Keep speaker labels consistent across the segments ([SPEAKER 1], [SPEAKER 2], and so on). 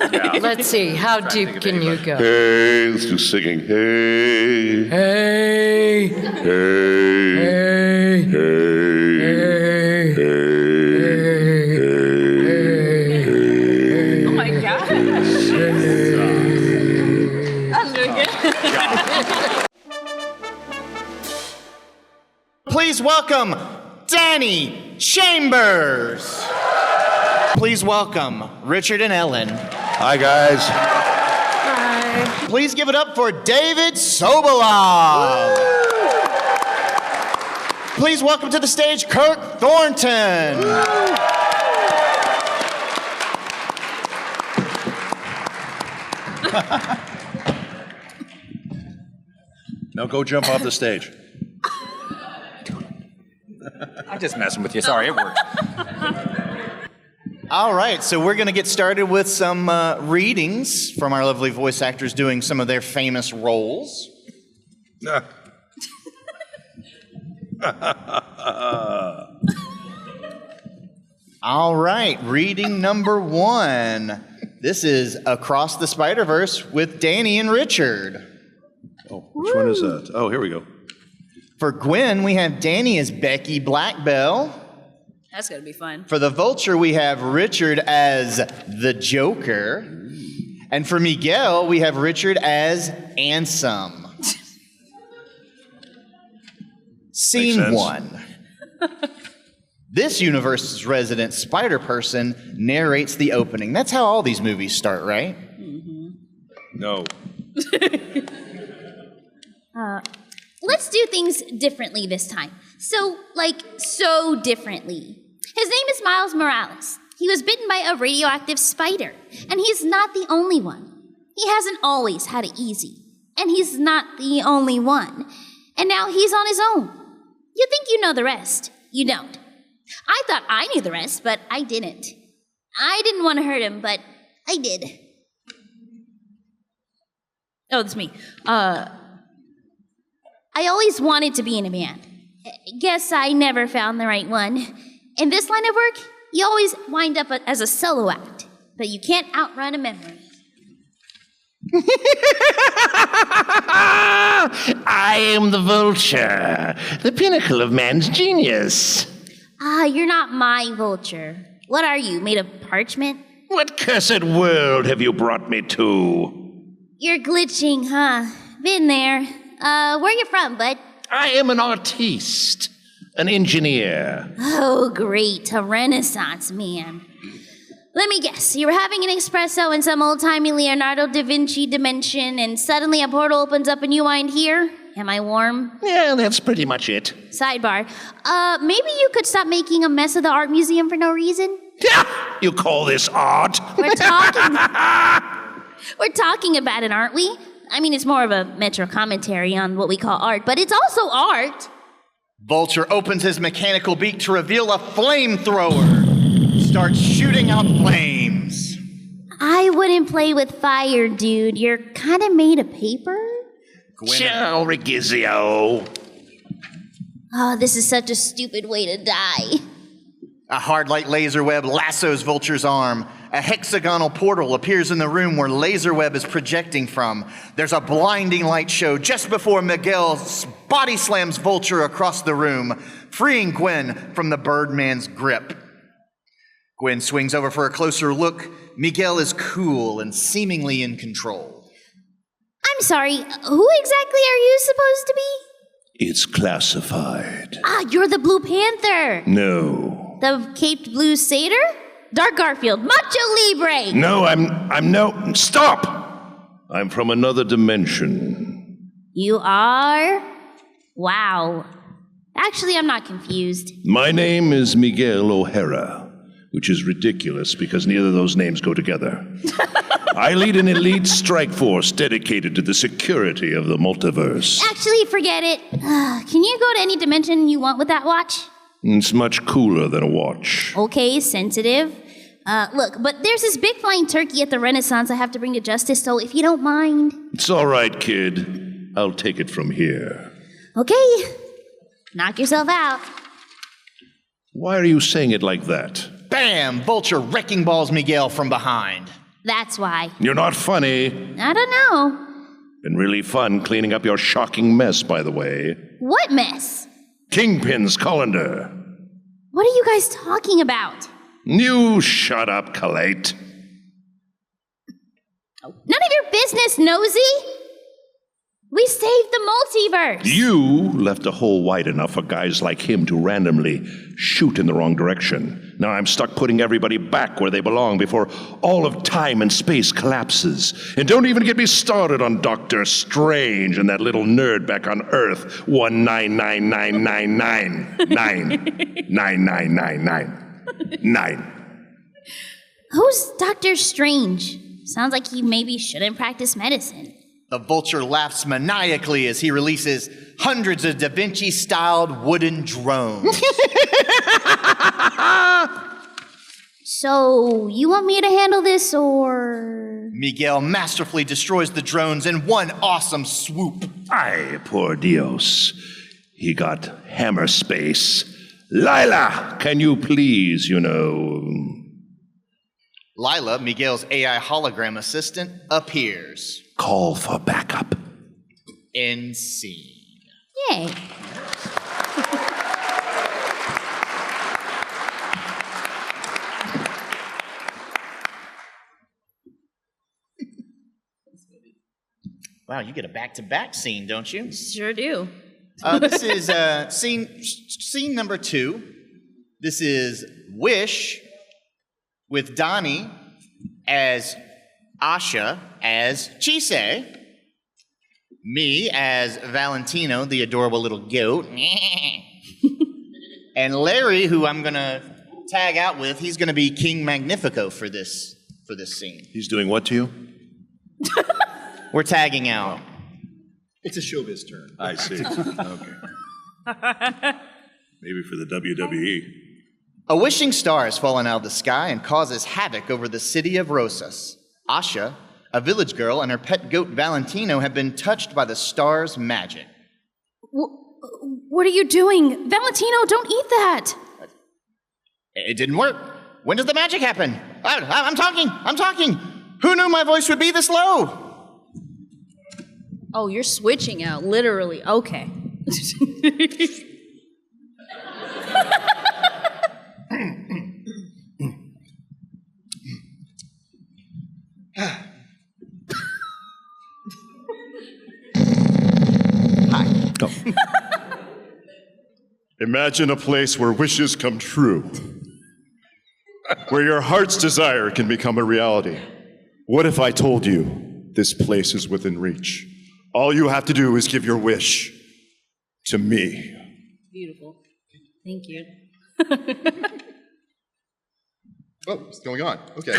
[SPEAKER 1] Yeah.
[SPEAKER 2] Let's see, how deep can you go?
[SPEAKER 3] Hey, let's do singing. Hey.
[SPEAKER 2] Hey.
[SPEAKER 3] Hey.
[SPEAKER 2] Hey.
[SPEAKER 3] Hey.
[SPEAKER 4] Oh my God. I'm doing good.
[SPEAKER 5] Please welcome Dani Chambers. Please welcome Richard and Ellyn.
[SPEAKER 3] Hi, guys.
[SPEAKER 2] Hi.
[SPEAKER 5] Please give it up for David Sobolov. Please welcome to the stage Kirk Thornton.
[SPEAKER 3] Now go jump off the stage.
[SPEAKER 1] I'm just messing with you. Sorry, it worked.
[SPEAKER 5] All right, so we're going to get started with some readings from our lovely voice actors doing some of their famous roles. All right, reading number 1. This is Across the Spider-Verse with Dani and Richard.
[SPEAKER 3] Oh, which one is that? Oh, here we go.
[SPEAKER 5] For Gwen, we have Dani as Becky Blackbell.
[SPEAKER 4] That's gonna be fun.
[SPEAKER 5] For the Vulture, we have Richard as the Joker. And for Miguel, we have Richard as Ansem. Scene 1. This universe's resident Spider-Person narrates the opening. That's how all these movies start, right?
[SPEAKER 3] No.
[SPEAKER 6] Let's do things differently this time. So differently. His name is Miles Morales. He was bitten by a radioactive spider, and he's not the only one. He hasn't always had it easy, and he's not the only one. And now he's on his own. You think you know the rest. You don't. I thought I knew the rest, but I didn't. I didn't want to hurt him, but I did.
[SPEAKER 4] Oh, that's me.
[SPEAKER 6] I always wanted to be in a band. Guess I never found the right one. In this line of work, you always wind up as a solo act, but you can't outrun a memory.
[SPEAKER 7] I am the Vulture, the pinnacle of man's genius.
[SPEAKER 6] You're not my vulture. What are you, made of parchment?
[SPEAKER 7] What cursed world have you brought me to?
[SPEAKER 6] You're glitching, huh? Been there. Where you from, bud?
[SPEAKER 7] I am an artiste, an engineer.
[SPEAKER 6] Oh, great, a Renaissance man. Let me guess, you were having an espresso in some old-timey Leonardo da Vinci dimension, and suddenly a portal opens up and you wind here? Am I warm?
[SPEAKER 7] Yeah, that's pretty much it.
[SPEAKER 6] Sidebar, maybe you could stop making a mess of the art museum for no reason?
[SPEAKER 7] You call this art?
[SPEAKER 6] We're talking about it, aren't we? I mean, it's more of a metro commentary on what we call art, but it's also art.
[SPEAKER 5] Vulture opens his mechanical beak to reveal a flamethrower. Starts shooting out flames.
[SPEAKER 6] I wouldn't play with fire, dude. You're kind of made of paper.
[SPEAKER 7] Ciao, Regizio.
[SPEAKER 6] Oh, this is such a stupid way to die.
[SPEAKER 5] A hard light laser web lassos Vulture's arm. A hexagonal portal appears in the room where laser web is projecting from. There's a blinding light show just before Miguel body slams Vulture across the room, freeing Gwen from the Birdman's grip. Gwen swings over for a closer look. Miguel is cool and seemingly in control.
[SPEAKER 6] I'm sorry, who exactly are you supposed to be?
[SPEAKER 7] It's classified.
[SPEAKER 6] You're the Blue Panther.
[SPEAKER 7] No.
[SPEAKER 6] The caped blue satyr? Dark Garfield, Macho Libre.
[SPEAKER 7] No, I'm no. Stop! I'm from another dimension.
[SPEAKER 6] You are? Wow. Actually, I'm not confused.
[SPEAKER 7] My name is Miguel O'Hara, which is ridiculous because neither of those names go together. I lead an elite strike force dedicated to the security of the multiverse.
[SPEAKER 6] Actually, forget it. Can you go to any dimension you want with that watch?
[SPEAKER 7] It's much cooler than a watch.
[SPEAKER 6] Okay, sensitive. Look, but there's this big flying turkey at the Renaissance I have to bring to justice, so if you don't mind...
[SPEAKER 7] It's all right, kid. I'll take it from here.
[SPEAKER 6] Okay. Knock yourself out.
[SPEAKER 7] Why are you saying it like that?
[SPEAKER 5] Bam! Vulture wrecking balls Miguel from behind.
[SPEAKER 6] That's why.
[SPEAKER 7] You're not funny.
[SPEAKER 6] I don't know.
[SPEAKER 7] Been really fun cleaning up your shocking mess, by the way.
[SPEAKER 6] What mess?
[SPEAKER 7] Kingpin's colander.
[SPEAKER 6] What are you guys talking about?
[SPEAKER 7] You shut up, Kalate.
[SPEAKER 6] None of your business, nosy. We saved the multiverse.
[SPEAKER 7] You left a hole wide enough for guys like him to randomly shoot in the wrong direction. Now I'm stuck putting everybody back where they belong before all of time and space collapses. And don't even get me started on Doctor Strange and that little nerd back on Earth. 19999999999.
[SPEAKER 6] Who's Dr. Strange? Sounds like he maybe shouldn't practice medicine.
[SPEAKER 5] The vulture laughs maniacally as he releases hundreds of Da Vinci-styled wooden drones.
[SPEAKER 6] So, you want me to handle this, or...?
[SPEAKER 5] Miguel masterfully destroys the drones in one awesome swoop.
[SPEAKER 7] Ay, por Dios. He got hammer space. Lila, can you please,
[SPEAKER 5] Lila, Miguel's AI hologram assistant, appears.
[SPEAKER 7] call for backup.
[SPEAKER 5] End scene.
[SPEAKER 6] Yay.
[SPEAKER 5] Wow, you get a back-to-back scene, don't you?
[SPEAKER 4] Sure do.
[SPEAKER 5] This is scene number 2. This is Wish with Dani as Asha as Chise, me as Valentino, the adorable little goat, and Larry, who I'm gonna tag out with. He's gonna be King Magnifico for this scene.
[SPEAKER 3] He's doing what to you?
[SPEAKER 5] We're tagging out.
[SPEAKER 8] It's a showbiz term.
[SPEAKER 3] I see. Okay. Maybe for the WWE.
[SPEAKER 5] A wishing star has fallen out of the sky and causes havoc over the city of Rosas. Asha, a village girl, and her pet goat Valentino have been touched by the star's magic.
[SPEAKER 4] What are you doing? Valentino, don't eat that!
[SPEAKER 5] It didn't work. When does the magic happen? I'm talking. Who knew my voice would be this low?
[SPEAKER 4] Oh, you're switching out, literally. Okay.
[SPEAKER 5] Hi.
[SPEAKER 7] Go.
[SPEAKER 8] Imagine a place where wishes come true, where your heart's desire can become a reality. What if I told you this place is within reach? All you have to do is give your wish to me.
[SPEAKER 4] Beautiful. Thank you.
[SPEAKER 8] Oh, what's going on? Okay.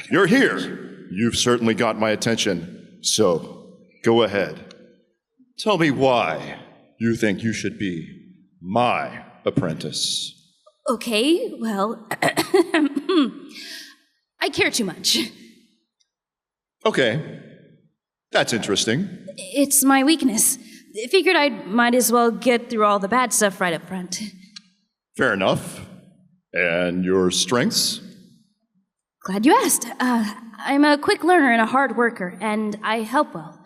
[SPEAKER 8] You're here. You've certainly got my attention. So, go ahead. Tell me why you think you should be my apprentice.
[SPEAKER 4] Okay, well, I care too much.
[SPEAKER 8] Okay. That's interesting.
[SPEAKER 4] It's my weakness. I figured I might as well get through all the bad stuff right up front.
[SPEAKER 8] Fair enough. And your strengths?
[SPEAKER 4] Glad you asked. I'm a quick learner and a hard worker, and I help well.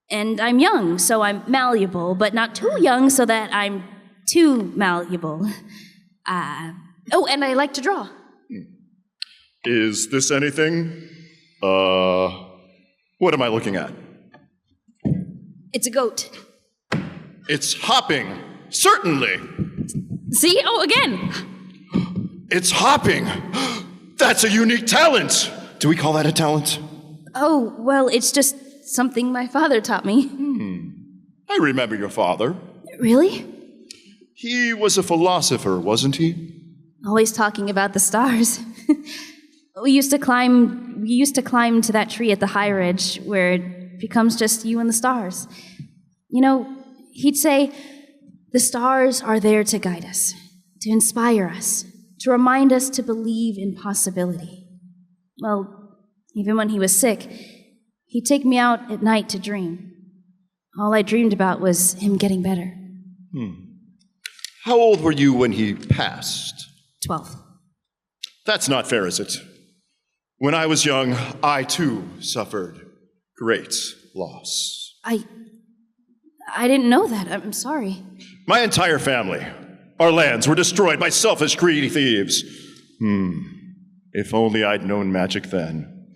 [SPEAKER 4] And I'm young, so I'm malleable, but not too young so that I'm too malleable. Oh, and I like to draw.
[SPEAKER 8] Is this anything? What am I looking at?
[SPEAKER 4] It's a goat.
[SPEAKER 8] It's hopping. Certainly.
[SPEAKER 4] See? Oh, again!
[SPEAKER 8] It's hopping. That's a unique talent. Do we call that a talent?
[SPEAKER 4] Oh, well, it's just something my father taught me.
[SPEAKER 8] I remember your father.
[SPEAKER 4] Really?
[SPEAKER 8] He was a philosopher, wasn't he?
[SPEAKER 4] Always talking about the stars. We used to climb to that tree at the high ridge where it becomes just you and the stars. You know, he'd say, the stars are there to guide us, to inspire us, to remind us to believe in possibility. Well, even when he was sick, he'd take me out at night to dream. All I dreamed about was him getting better.
[SPEAKER 8] How old were you when he passed?
[SPEAKER 4] 12.
[SPEAKER 8] That's not fair, is it? When I was young, I too suffered great loss.
[SPEAKER 4] I didn't know that. I'm sorry.
[SPEAKER 8] My entire family, our lands were destroyed by selfish, greedy thieves. If only I'd known magic then.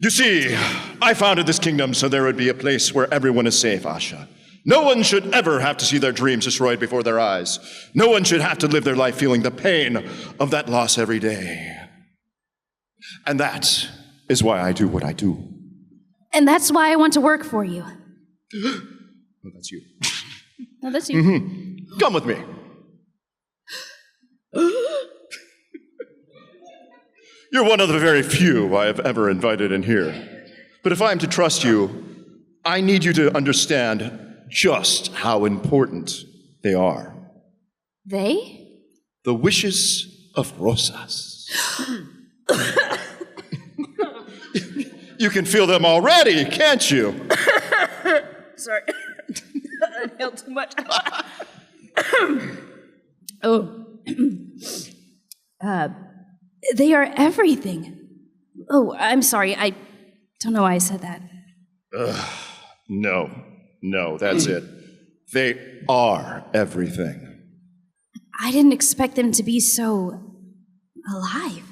[SPEAKER 8] You see, I founded this kingdom so there would be a place where everyone is safe, Asha. No one should ever have to see their dreams destroyed before their eyes. No one should have to live their life feeling the pain of that loss every day. And that is why I do what I do.
[SPEAKER 4] And that's why I want to work for you.
[SPEAKER 8] Oh, that's you.
[SPEAKER 4] No, that's you.
[SPEAKER 8] Come with me. You're one of the very few I have ever invited in here. But if I'm to trust you, I need you to understand just how important they are.
[SPEAKER 4] They?
[SPEAKER 8] The wishes of Rosas. You can feel them already, can't you?
[SPEAKER 4] Sorry. I inhaled too much. Oh. They are everything. Oh, I'm sorry. I don't know why I said that.
[SPEAKER 8] No, that's it. They are everything.
[SPEAKER 4] I didn't expect them to be so alive.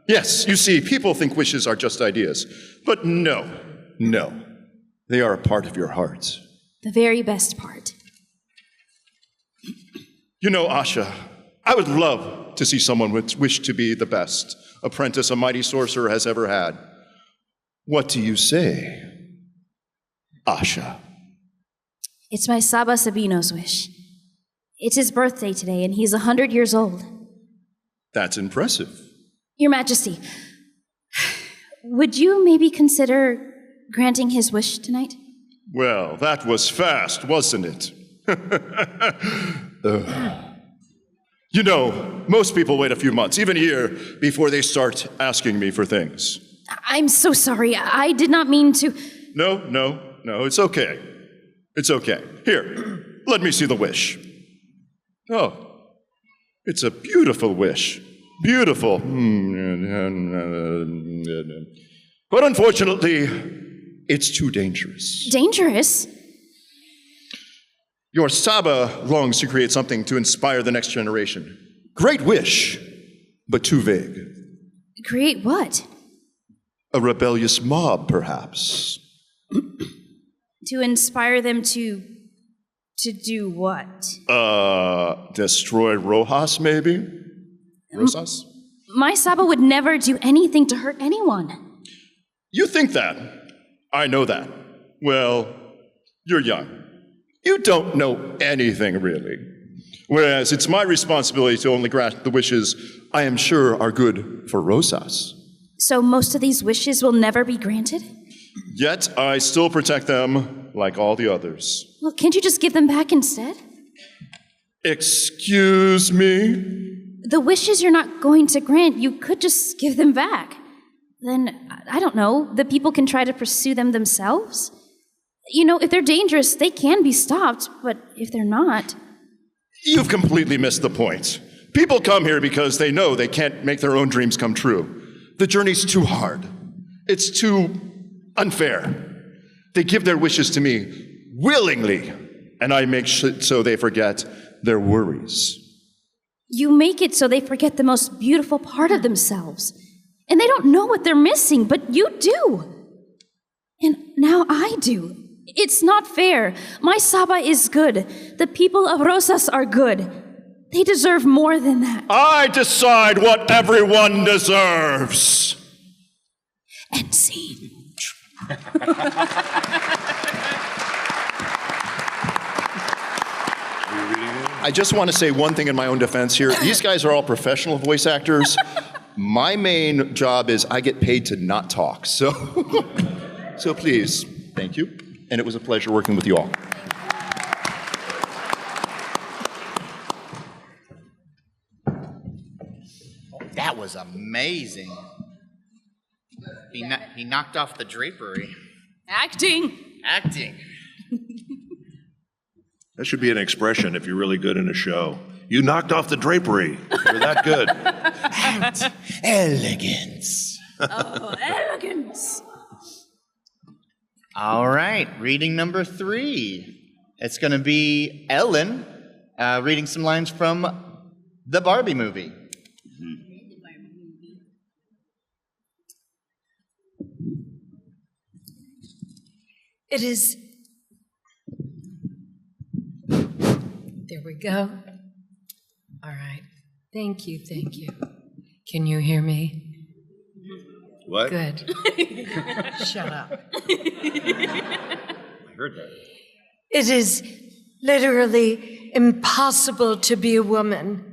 [SPEAKER 8] Yes, you see, people think wishes are just ideas. But no. They are a part of your heart.
[SPEAKER 4] The very best part.
[SPEAKER 8] You know, Asha, I would love to see someone wish to be the best apprentice a mighty sorcerer has ever had. What do you say, Asha?
[SPEAKER 4] It's my Saba Sabino's wish. It's his birthday today, and he's 100 years old.
[SPEAKER 8] That's impressive.
[SPEAKER 4] Your Majesty, would you maybe consider granting his wish tonight?
[SPEAKER 8] Well, that was fast, wasn't it? You know, most people wait a few months, even a year, before they start asking me for things.
[SPEAKER 4] I'm so sorry. I did not mean to.
[SPEAKER 8] No, it's okay. It's okay. Here, let me see the wish. Oh, it's a beautiful wish. Beautiful. But unfortunately, it's too dangerous.
[SPEAKER 4] Dangerous?
[SPEAKER 8] Your Saba longs to create something to inspire the next generation. Great wish, but too vague.
[SPEAKER 4] Create what?
[SPEAKER 8] A rebellious mob, perhaps.
[SPEAKER 4] To inspire them to do what?
[SPEAKER 8] Destroy Rojas, maybe? Rosas?
[SPEAKER 4] My Saba would never do anything to hurt anyone.
[SPEAKER 8] You think that. I know that. Well, you're young. You don't know anything, really. Whereas it's my responsibility to only grant the wishes I am sure are good for Rosas.
[SPEAKER 4] So most of these wishes will never be granted?
[SPEAKER 8] Yet I still protect them like all the others.
[SPEAKER 4] Well, can't you just give them back instead?
[SPEAKER 8] Excuse me?
[SPEAKER 4] The wishes you're not going to grant, you could just give them back. Then, I don't know, the people can try to pursue them themselves? You know, if they're dangerous, they can be stopped, but if they're not...
[SPEAKER 8] You've completely missed the point. People come here because they know they can't make their own dreams come true. The journey's too hard. It's too unfair. They give their wishes to me willingly, and I make so they forget their worries.
[SPEAKER 4] You make it so they forget the most beautiful part of themselves. And they don't know what they're missing, but you do. And now I do. It's not fair. My Saba is good. The people of Rosas are good. They deserve more than that.
[SPEAKER 8] I decide what everyone deserves.
[SPEAKER 4] End scene.
[SPEAKER 8] I just want to say one thing in my own defense here. These guys are all professional voice actors. My main job is I get paid to not talk. So please, thank you. And it was a pleasure working with you all.
[SPEAKER 5] That was amazing. He knocked off the drapery.
[SPEAKER 4] Acting.
[SPEAKER 5] Acting.
[SPEAKER 7] That should be an expression if you're really good in a show. You knocked off the drapery. You're that good.
[SPEAKER 5] Elegance.
[SPEAKER 6] Oh, elegance.
[SPEAKER 5] All right, reading number 3. It's going to be Ellyn reading some lines from the Barbie movie.
[SPEAKER 2] It is. There we go. All right. Thank you, thank you. Can you hear me?
[SPEAKER 7] What?
[SPEAKER 2] Good. Shut up.
[SPEAKER 7] I heard that.
[SPEAKER 2] It is literally impossible to be a woman.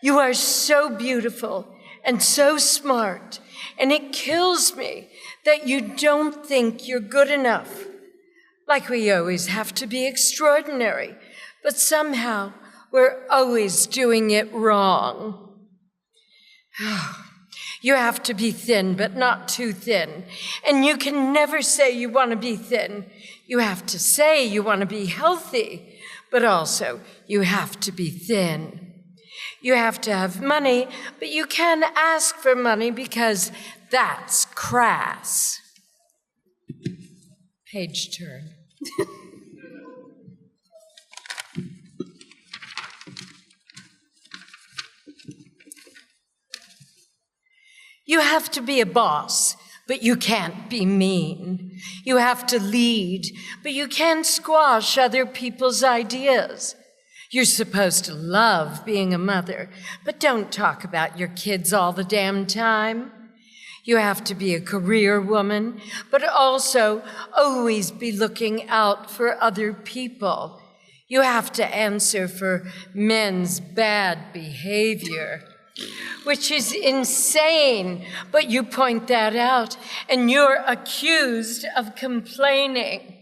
[SPEAKER 2] You are so beautiful and so smart, and it kills me that you don't think you're good enough. Like we always have to be extraordinary, but somehow we're always doing it wrong. You have to be thin, but not too thin. And you can never say you want to be thin. You have to say you want to be healthy, but also you have to be thin. You have to have money, but you can ask for money because that's crass. Page turn. You have to be a boss, but you can't be mean. You have to lead, but you can't squash other people's ideas. You're supposed to love being a mother, but don't talk about your kids all the damn time. You have to be a career woman, but also always be looking out for other people. You have to answer for men's bad behavior, which is insane, but you point that out, and you're accused of complaining.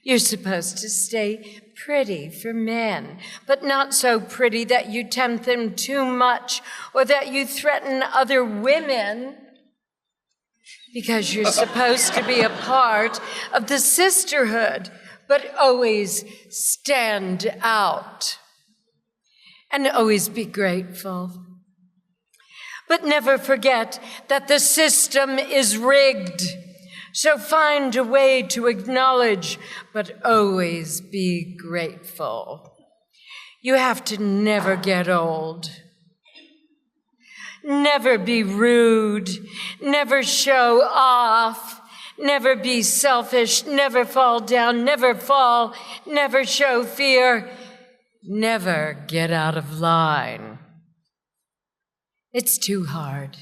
[SPEAKER 2] You're supposed to stay pretty for men, but not so pretty that you tempt them too much or that you threaten other women, because you're supposed to be a part of the sisterhood, but always stand out and always be grateful. But never forget that the system is rigged. So find a way to acknowledge, but always be grateful. You have to never get old. Never be rude. Never show off. Never be selfish. Never fall down. Never fall. Never show fear. Never get out of line. It's too hard.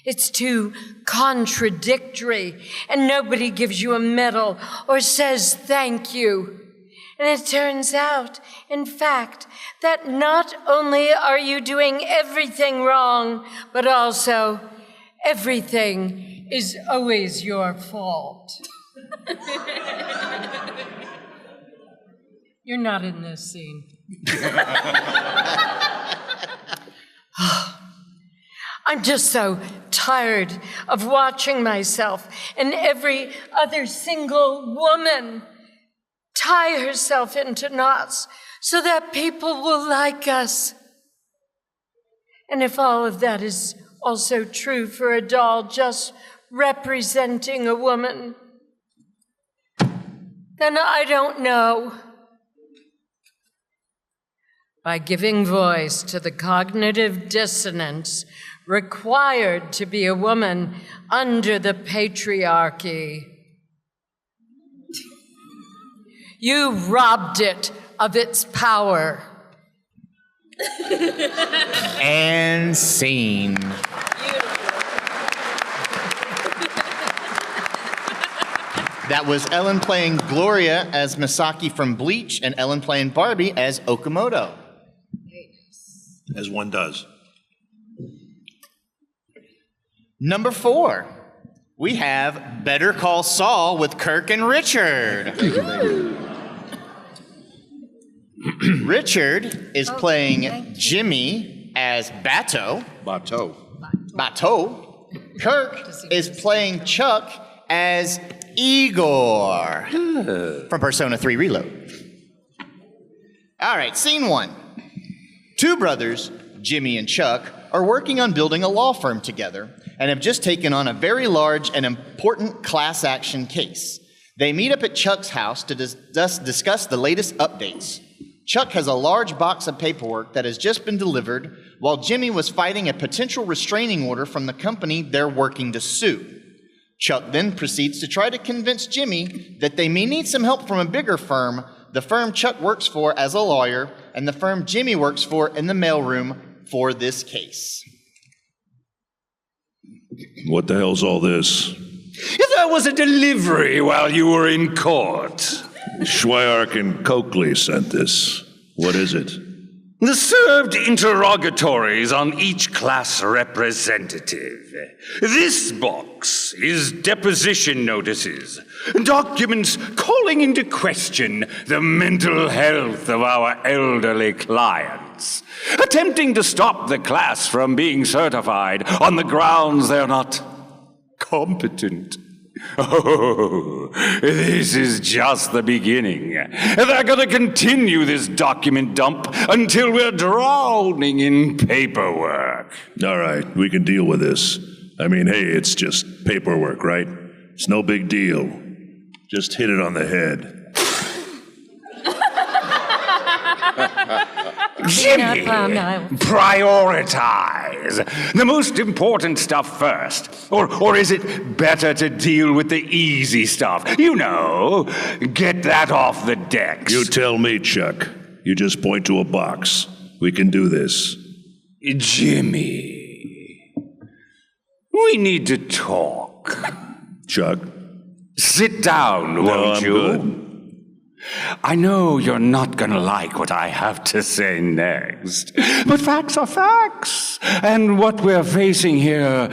[SPEAKER 2] It's too contradictory, and nobody gives you a medal or says thank you. And it turns out, in fact, that not only are you doing everything wrong, but also everything is always your fault. You're not in this scene. I'm just so tired of watching myself and every other single woman tie herself into knots so that people will like us. And if all of that is also true for a doll just representing a woman, then I don't know. By giving voice to the cognitive dissonance required to be a woman under the patriarchy, you robbed it of its power.
[SPEAKER 5] And scene. That was Ellyn playing Gloria as Misaki from Bleach, and Ellyn playing Barbie as Okamoto.
[SPEAKER 7] As one does.
[SPEAKER 5] Number 4, we have Better Call Saul with Kirk and Richard. Richard is playing Jimmy as Bato. Bato. Kirk is playing Chuck as Igor from Persona 3 Reload. All right, scene 1. Two brothers, Jimmy and Chuck, are working on building a law firm together and have just taken on a very large and important class action case. They meet up at Chuck's house to discuss the latest updates. Chuck has a large box of paperwork that has just been delivered, while Jimmy was fighting a potential restraining order from the company they're working to sue. Chuck then proceeds to try to convince Jimmy that they may need some help from a bigger firm, the firm Chuck works for as a lawyer, and the firm Jimmy works for in the mailroom for this case.
[SPEAKER 7] What the hell's all this?
[SPEAKER 1] There was a delivery while you were in court.
[SPEAKER 7] Schweiark and Coakley sent this. What is it?
[SPEAKER 1] The served interrogatories on each class representative. This box is deposition notices, documents calling into question the mental health of our elderly clients, attempting to stop the class from being certified on the grounds they're not competent. Oh, this is just the beginning. They're going to continue this document dump until we're drowning in paperwork.
[SPEAKER 7] All right, we can deal with this. I mean, hey, it's just paperwork, right? It's no big deal. Just hit it on the head.
[SPEAKER 1] Jimmy, prioritize. The most important stuff first. Or is it better to deal with the easy stuff? You know, get that off the decks.
[SPEAKER 7] You tell me, Chuck. You just point to a box. We can do this.
[SPEAKER 1] Jimmy, we need to talk.
[SPEAKER 7] Chuck?
[SPEAKER 1] Sit down, won't you?
[SPEAKER 7] Good.
[SPEAKER 1] I know you're not gonna like what I have to say next, but facts are facts. And what we're facing here,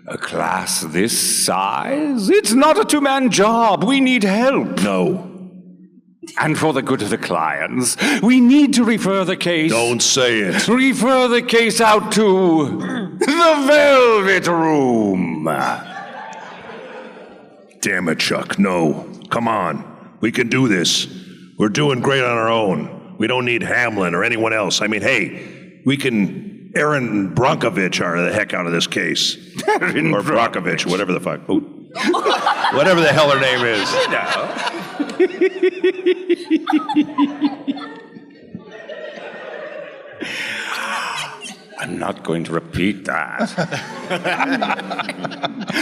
[SPEAKER 1] a class this size, it's not a two-man job. We need help.
[SPEAKER 7] No.
[SPEAKER 1] And for the good of the clients, we need to refer the case...
[SPEAKER 7] Don't say it.
[SPEAKER 1] Refer the case out to the Velvet Room.
[SPEAKER 7] Damn it, Chuck. No. Come on. We can do this. We're doing great on our own. We don't need Hamlin or anyone else. I mean, hey, we can Aaron Bronkovich the heck out of this case. Or Brockovich, whatever the fuck. Oh. Whatever the hell her name is.
[SPEAKER 1] I'm not going to repeat that.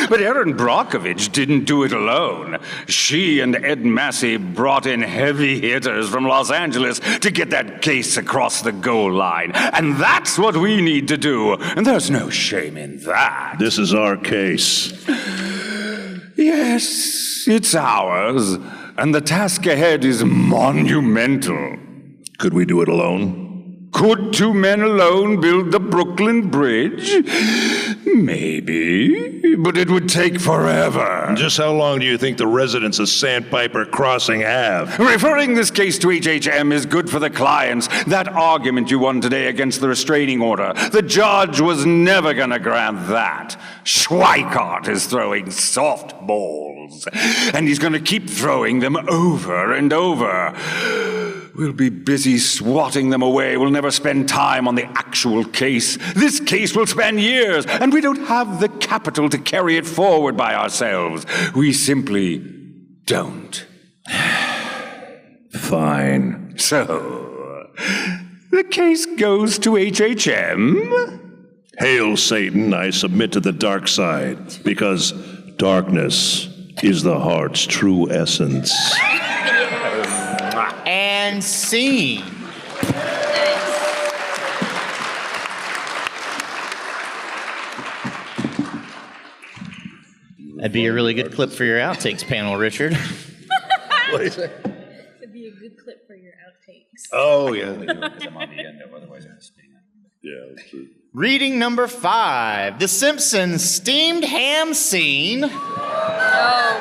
[SPEAKER 1] But Erin Brockovich didn't do it alone. She and Ed Massey brought in heavy hitters from Los Angeles to get that case across the goal line. And that's what we need to do. And there's no shame in that.
[SPEAKER 7] This is our case.
[SPEAKER 1] Yes, it's ours. And the task ahead is monumental.
[SPEAKER 7] Could we do it alone?
[SPEAKER 1] Could two men alone build the Brooklyn Bridge? Maybe, but it would take forever.
[SPEAKER 7] Just how long do you think the residents of Sandpiper Crossing have?
[SPEAKER 1] Referring this case to HHM is good for the clients. That argument you won today against the restraining order, the judge was never going to grant that. Schweikart is throwing softballs, and he's going to keep throwing them over and over. We'll be busy swatting them away. We'll never spend time on the actual case. This case will span years, and we don't have the capital to carry it forward by ourselves. We simply don't.
[SPEAKER 7] Fine.
[SPEAKER 1] So, the case goes to HHM?
[SPEAKER 7] Hail, Satan, I submit to the dark side, because darkness is the heart's true essence.
[SPEAKER 5] And scene. That'd be a really good clip for your outtakes panel, Richard.
[SPEAKER 7] What is it?
[SPEAKER 4] It'd be a good clip for your outtakes.
[SPEAKER 7] Oh, yeah. Yeah, that's true.
[SPEAKER 5] Reading number 5, The Simpsons steamed ham scene.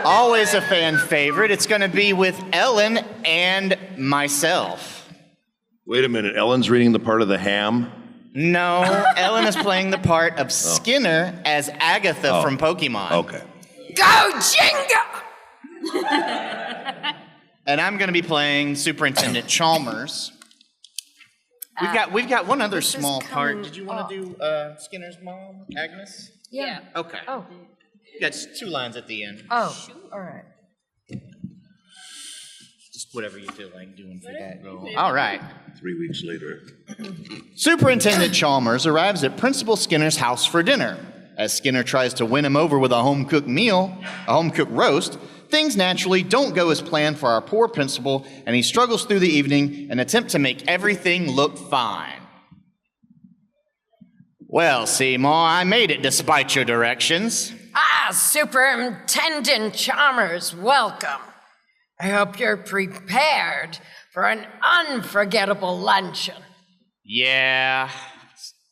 [SPEAKER 5] Always a fan favorite. It's going to be with Ellyn and myself.
[SPEAKER 7] Wait a minute, Ellen's reading the part of the ham?
[SPEAKER 5] No, Ellyn is playing the part of Skinner as Agatha from Pokemon.
[SPEAKER 7] Okay.
[SPEAKER 2] Go, Jinga!
[SPEAKER 5] And I'm going to be playing Superintendent Chalmers. We've got one other small part. Did you want to do Skinner's mom, Agnes?
[SPEAKER 2] Yeah.
[SPEAKER 5] Okay.
[SPEAKER 2] Oh.
[SPEAKER 5] That's 2 lines at the end.
[SPEAKER 2] Oh, all right.
[SPEAKER 5] Just whatever you feel like doing for that role. All right.
[SPEAKER 7] 3 weeks later.
[SPEAKER 5] Superintendent Chalmers arrives at Principal Skinner's house for dinner. As Skinner tries to win him over with a home-cooked meal, a home-cooked roast, things naturally don't go as planned for our poor principal, and he struggles through the evening in an attempt to make everything look fine. Well, Seymour, I made it despite your directions.
[SPEAKER 2] Ah, Superintendent Chalmers, welcome. I hope you're prepared for an unforgettable luncheon.
[SPEAKER 5] Yeah.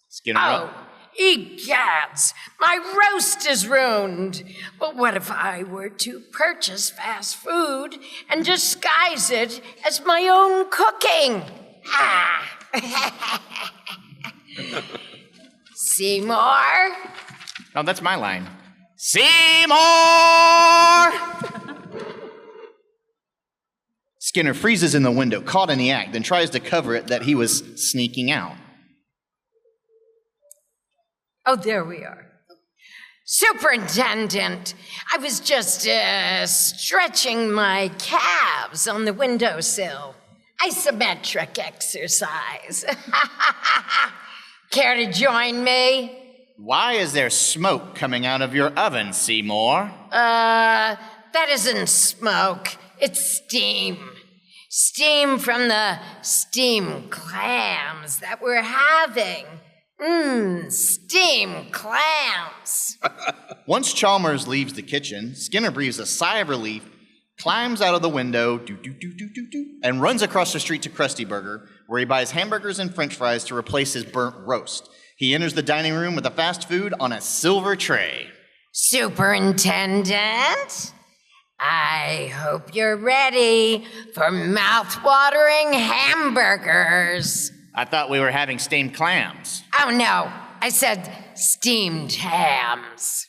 [SPEAKER 5] Skinner.
[SPEAKER 2] Oh, egads, my roast is ruined. But what if I were to purchase fast food and disguise it as my own cooking? Ah. Seymour?
[SPEAKER 5] Oh, that's my line. Seymour! Skinner freezes in the window, caught in the act, then tries to cover it that he was sneaking out.
[SPEAKER 2] Oh, there we are. Superintendent, I was just stretching my calves on the windowsill. Isometric exercise. Care to join me?
[SPEAKER 5] Why is there smoke coming out of your oven, Seymour?
[SPEAKER 2] That isn't smoke. It's steam. Steam from the steam clams that we're having. Steam clams.
[SPEAKER 5] Once Chalmers leaves the kitchen, Skinner breathes a sigh of relief, climbs out of the window, and runs across the street to Krusty Burger, where he buys hamburgers and french fries to replace his burnt roast. He enters the dining room with the fast food on a silver tray.
[SPEAKER 2] Superintendent, I hope you're ready for mouth-watering hamburgers.
[SPEAKER 5] I thought we were having steamed clams.
[SPEAKER 2] Oh, no. I said steamed hams.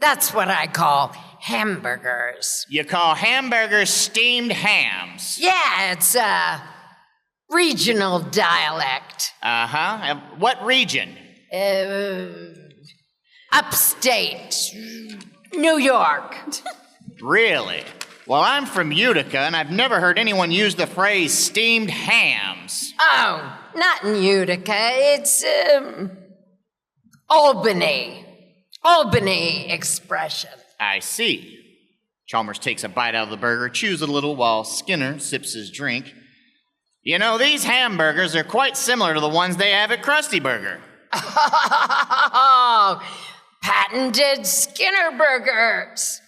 [SPEAKER 2] That's what I call hamburgers.
[SPEAKER 5] You call hamburgers steamed hams?
[SPEAKER 2] Yeah, it's a regional dialect.
[SPEAKER 5] Uh-huh. What region?
[SPEAKER 2] Upstate New York.
[SPEAKER 5] Really? Well, I'm from Utica, and I've never heard anyone use the phrase steamed hams.
[SPEAKER 2] Oh, not in Utica. It's, Albany. Albany expression.
[SPEAKER 5] I see. Chalmers takes a bite out of the burger, chews a little while Skinner sips his drink. You know, these hamburgers are quite similar to the ones they have at Krusty Burger.
[SPEAKER 2] Oh, patented Skinner burgers.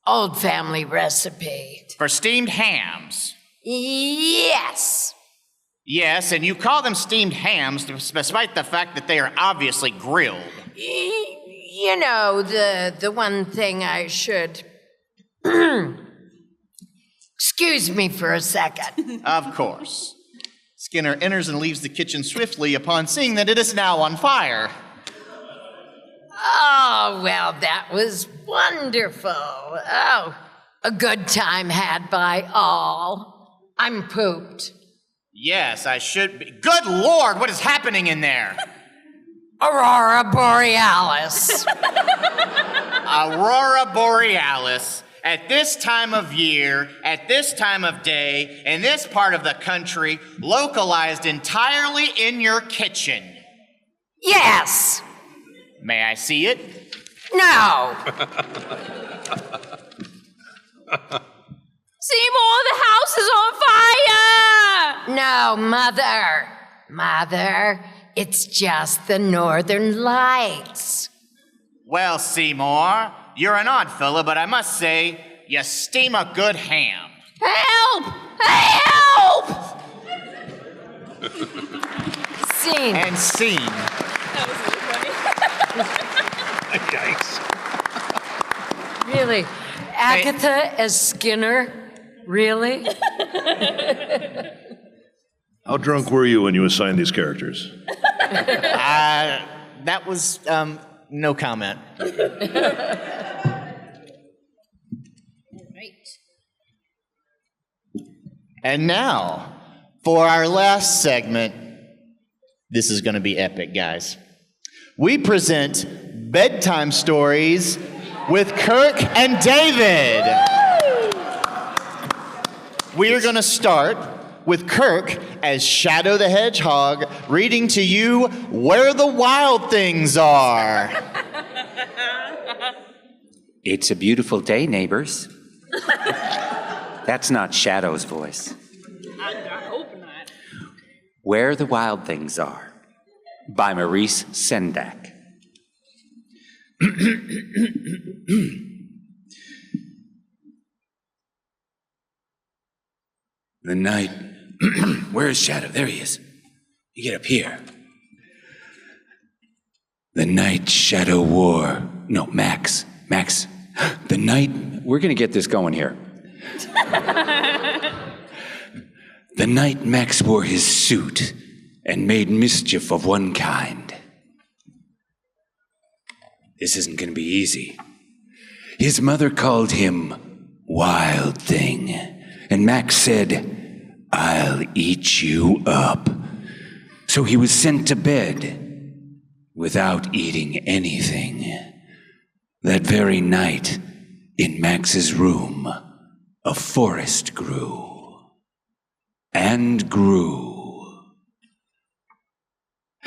[SPEAKER 2] Old family recipe.
[SPEAKER 5] For steamed hams.
[SPEAKER 2] Yes.
[SPEAKER 5] Yes, and you call them steamed hams despite the fact that they are obviously grilled.
[SPEAKER 2] You know, the one thing I should... Excuse me for a second.
[SPEAKER 5] Of course. Skinner enters and leaves the kitchen swiftly upon seeing that it is now on fire.
[SPEAKER 2] Oh, well, that was wonderful. Oh, a good time had by all. I'm pooped.
[SPEAKER 5] Yes, I should be. Good Lord, what is happening in there?
[SPEAKER 2] Aurora Borealis.
[SPEAKER 5] Aurora Borealis. At this time of year, at this time of day, in this part of the country, localized entirely in your kitchen.
[SPEAKER 2] Yes.
[SPEAKER 5] May I see it?
[SPEAKER 2] No.
[SPEAKER 6] Seymour, the house is on fire!
[SPEAKER 2] No, Mother. Mother, it's just the Northern Lights.
[SPEAKER 5] Well, Seymour, you're an odd fella, but I must say, you steam a good ham.
[SPEAKER 6] Help! Help!
[SPEAKER 2] Scene.
[SPEAKER 5] And scene.
[SPEAKER 6] That was really funny.
[SPEAKER 7] Yikes.
[SPEAKER 2] Really? Agatha as Skinner? Really?
[SPEAKER 7] How drunk were you when you assigned these characters?
[SPEAKER 5] That was, no comment.
[SPEAKER 6] Right.
[SPEAKER 5] And now, for our last segment, this is going to be epic, guys. We present Bedtime Stories with Kirk and David. We are going to start with Kirk as Shadow the Hedgehog reading to you Where the Wild Things Are.
[SPEAKER 9] It's a beautiful day, neighbors. That's not Shadow's voice.
[SPEAKER 10] I hope not.
[SPEAKER 9] Where the Wild Things Are, by Maurice Sendak.
[SPEAKER 1] The night. Where is Shadow? There he is. You get up here. The night Shadow wore. No, Max. The night.
[SPEAKER 9] We're going to get this going here.
[SPEAKER 1] The night Max wore his suit and made mischief of one kind. This isn't going to be easy. His mother called him Wild Thing, and Max said, "I'll eat you up." So he was sent to bed without eating anything. That very night, in Max's room, a forest grew. And grew.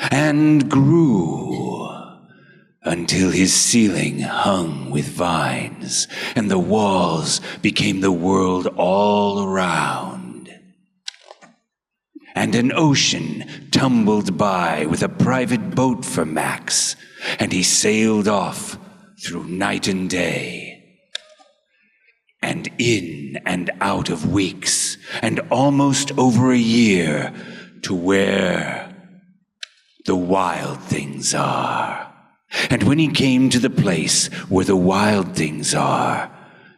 [SPEAKER 1] And grew. Until his ceiling hung with vines, and the walls became the world all around. And an ocean tumbled by with a private boat for Max, and he sailed off through night and day. And in and out of weeks, and almost over a year, to where the wild things are. And when he came to the place where the wild things are,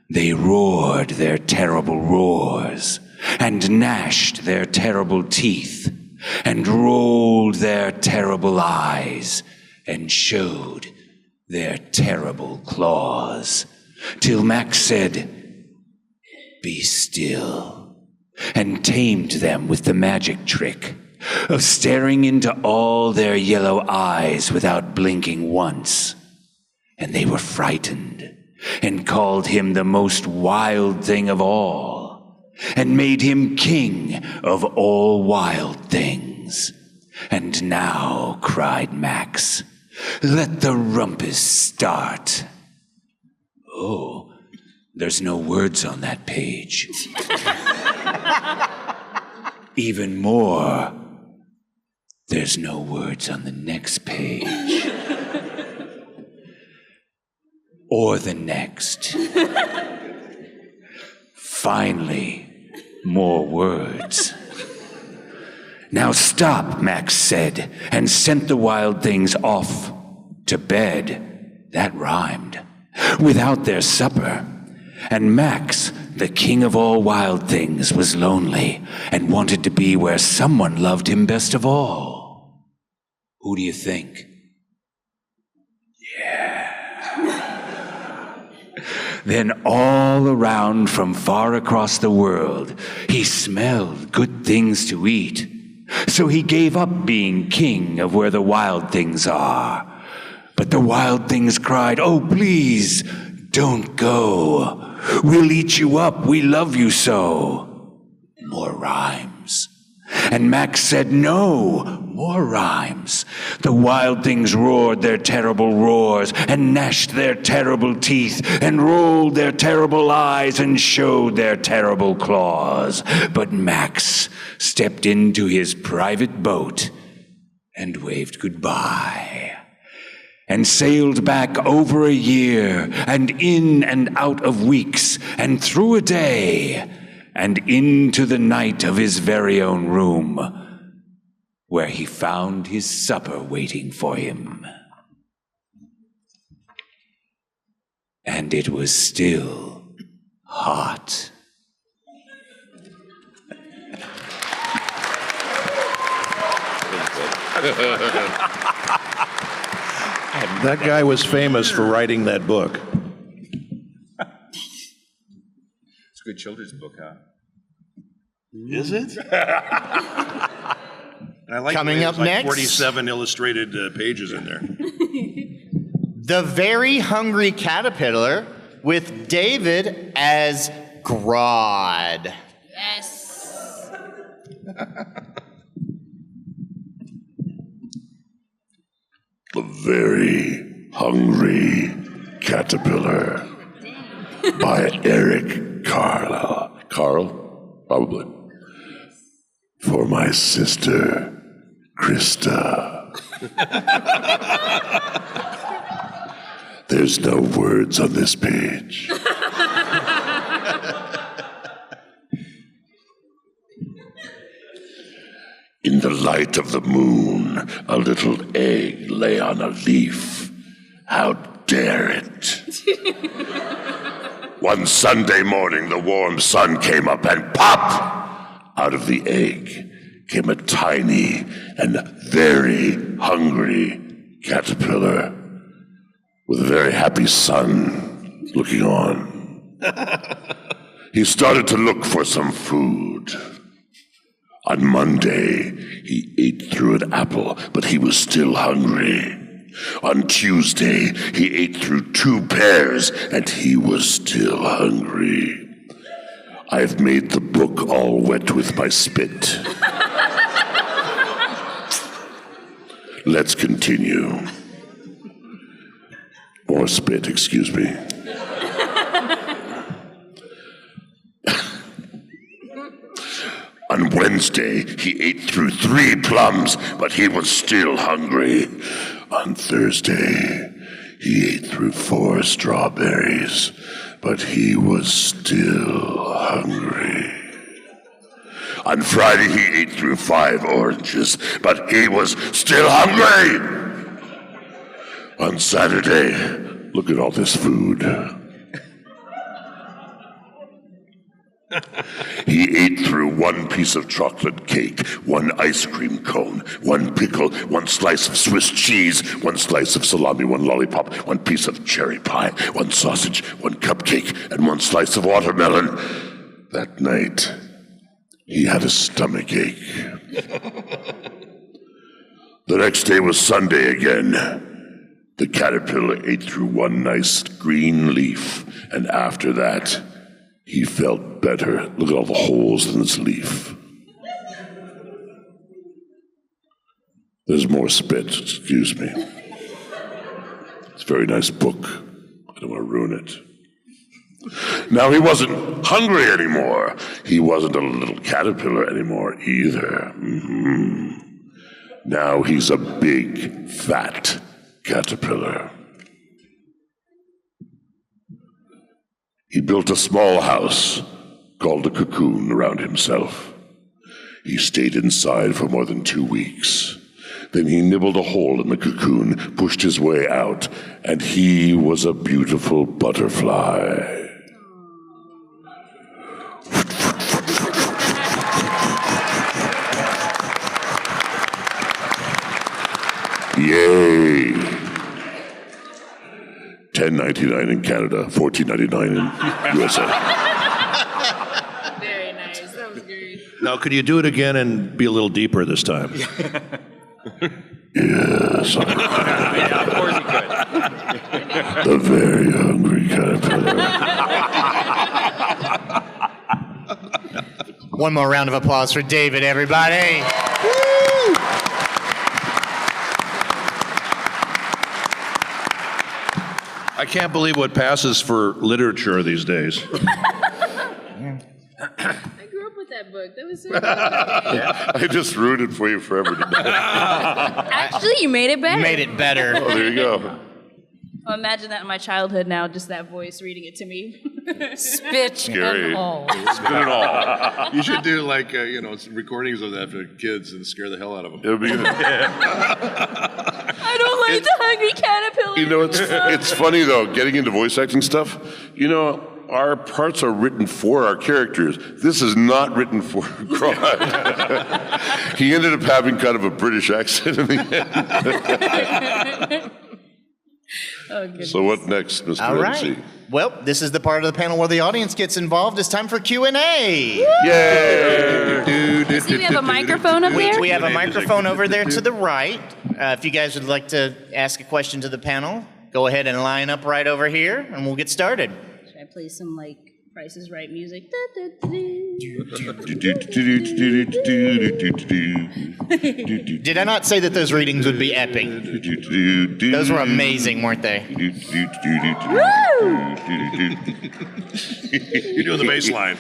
[SPEAKER 1] they roared their terrible roars, and gnashed their terrible teeth, and rolled their terrible eyes, and showed their terrible claws, till Max said, "Be still," and tamed them with the magic trick of staring into all their yellow eyes without blinking once. And they were frightened, and called him the most wild thing of all, and made him king of all wild things. And now, cried Max, let the rumpus start. Oh, there's no words on that page. Even more, there's no words on the next page. Or the next. Finally, more words. Now stop, Max said, and sent the wild things off to bed. That rhymed. Without their supper. And Max, the king of all wild things, was lonely and wanted to be where someone loved him best of all. Who do you think? Yeah. Then all around from far across the world, he smelled good things to eat. So he gave up being king of where the wild things are. But the wild things cried, "Oh, please, don't go. We'll eat you up. We love you so." More rhymes. And Max said, "No, more rhymes." The wild things roared their terrible roars, and gnashed their terrible teeth, and rolled their terrible eyes, and showed their terrible claws. But Max stepped into his private boat and waved goodbye, and sailed back over a year, and in and out of weeks, and through a day, and into the night of his very own room, where he found his supper waiting for him. And it was still hot.
[SPEAKER 7] That guy was famous for writing that book.
[SPEAKER 9] It's a good children's book, huh?
[SPEAKER 3] Is it? I like
[SPEAKER 5] Coming
[SPEAKER 3] the way
[SPEAKER 5] up
[SPEAKER 3] there's
[SPEAKER 5] next.
[SPEAKER 3] 47 illustrated pages in there.
[SPEAKER 5] The Very Hungry Caterpillar with David as Grodd.
[SPEAKER 6] Yes.
[SPEAKER 7] The Very Hungry Caterpillar by Eric Carl. Carl? Probably. For my sister, Krista. There's no words on this page. In the light of the moon, a little egg lay on a leaf. How dare it? One Sunday morning, the warm sun came up and pop! Out of the egg came a tiny and very hungry caterpillar with a very happy sun looking on. He started to look for some food. On Monday, he ate through an apple, but he was still hungry. On Tuesday, he ate through 2 pears, and he was still hungry. I've made the book all wet with my spit. Let's continue. More spit, excuse me. On Wednesday, he ate through 3 plums, but he was still hungry. On Thursday, he ate through 4 strawberries, but he was still hungry. On Friday, he ate through 5 oranges, but he was still hungry. On Saturday, look at all this food. He ate through 1 piece of chocolate cake, 1 ice cream cone, 1 pickle, 1 slice of Swiss cheese, 1 slice of salami, 1 lollipop, 1 piece of cherry pie, 1 sausage, 1 cupcake, and 1 slice of watermelon. That night, he had a stomach ache. The next day was Sunday again. The caterpillar ate through 1 nice green leaf, and after that, he felt better. Look at all the holes in this leaf. There's more spit, excuse me. It's a very nice book. I don't want to ruin it. Now he wasn't hungry anymore. He wasn't a little caterpillar anymore either. Now he's a big, fat caterpillar. He built a small house called a cocoon around himself. He stayed inside for more than 2 weeks. Then he nibbled a hole in the cocoon, pushed his way out, and he was a beautiful butterfly. Yay! $10.99 in Canada, $14.99 in USA.
[SPEAKER 10] Very nice. That was good.
[SPEAKER 3] Now, could you do it again and be a little deeper this time?
[SPEAKER 7] Yes.
[SPEAKER 9] Yeah, of course you could.
[SPEAKER 7] The very hungry caterpillar.
[SPEAKER 5] One more round of applause for David, everybody.
[SPEAKER 3] I can't believe what passes for literature these days.
[SPEAKER 10] I grew up with that book. That was so good.
[SPEAKER 7] I just rooted for you forever today.
[SPEAKER 6] Actually, you made it better.
[SPEAKER 5] Made it better.
[SPEAKER 7] Oh, there you go.
[SPEAKER 10] Well, imagine that in my childhood now, just that voice reading it to me.
[SPEAKER 2] Spit
[SPEAKER 7] Scary.
[SPEAKER 2] and all.
[SPEAKER 7] Spin it all.
[SPEAKER 3] You should do like, recordings of that for kids and scare the hell out of them.
[SPEAKER 7] It would be good.
[SPEAKER 10] I don't like the hungry caterpillar.
[SPEAKER 7] You know, it's funny though, getting into voice acting stuff. You know, our parts are written for our characters. This is not written for Grodd. He ended up having kind of a British accent in the end.
[SPEAKER 3] So what next, Mr.
[SPEAKER 5] All right.
[SPEAKER 3] MC?
[SPEAKER 5] Well, this is the part of the panel where the audience gets involved. It's time for Q&A.
[SPEAKER 3] Yay!
[SPEAKER 10] See, we have a microphone up there?
[SPEAKER 5] We have a microphone over there to the right. If you guys would like to ask a question to the panel, go ahead and line up right over here, and we'll get started.
[SPEAKER 10] Should I play some, like, Price is Right music?
[SPEAKER 5] Did I not say that those readings would be epic? Those were amazing, weren't they?
[SPEAKER 7] You're doing the bass line.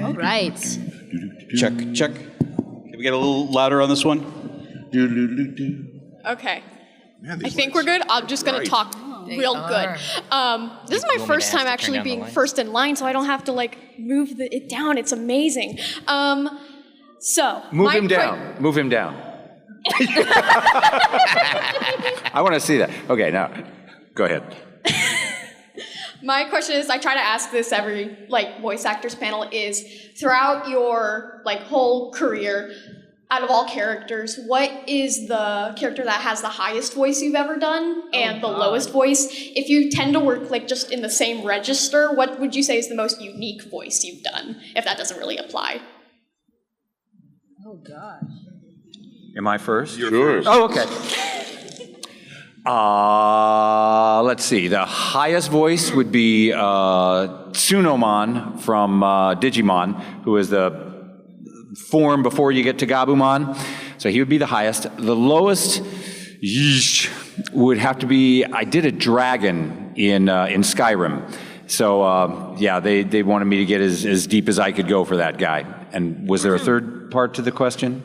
[SPEAKER 10] All right.
[SPEAKER 11] Check. Can we get a little louder on this one?
[SPEAKER 12] Okay. I think we're good. I'm just going to talk real good. This is my first time actually being first in line, so I don't have to like move it down. It's amazing.
[SPEAKER 9] Move him down. Move him down. I want to see that. Okay, now, go ahead.
[SPEAKER 12] My question is, I try to ask this every like voice actors panel, is throughout your like whole career, out of all characters, what is the character that has the highest voice you've ever done and the lowest voice? If you tend to work like just in the same register, what would you say is the most unique voice you've done, if that doesn't really apply?
[SPEAKER 10] Oh, gosh.
[SPEAKER 9] Am I first?
[SPEAKER 3] You're first.
[SPEAKER 9] Oh, okay. Let's see. The highest voice would be Tsunomon from Digimon, who is the form before you get to Gabumon. So he would be the highest. The lowest would have to be, I did a dragon in Skyrim. So yeah, they wanted me to get as deep as I could go for that guy. And was there a third part to the question?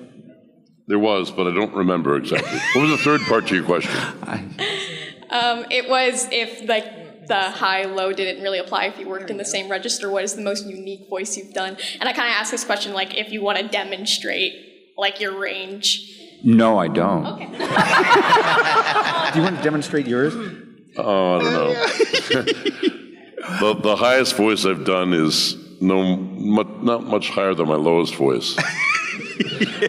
[SPEAKER 3] There was, but I don't remember exactly. What was the third part to your question?
[SPEAKER 12] It was if like the high-low didn't really apply if you worked in the same register, what is the most unique voice you've done? And I kind of ask this question like if you want to demonstrate like your range.
[SPEAKER 9] No, I don't.
[SPEAKER 12] Okay.
[SPEAKER 9] Do you want to demonstrate yours?
[SPEAKER 3] Oh, I don't know. The highest voice I've done is not much higher than my lowest voice.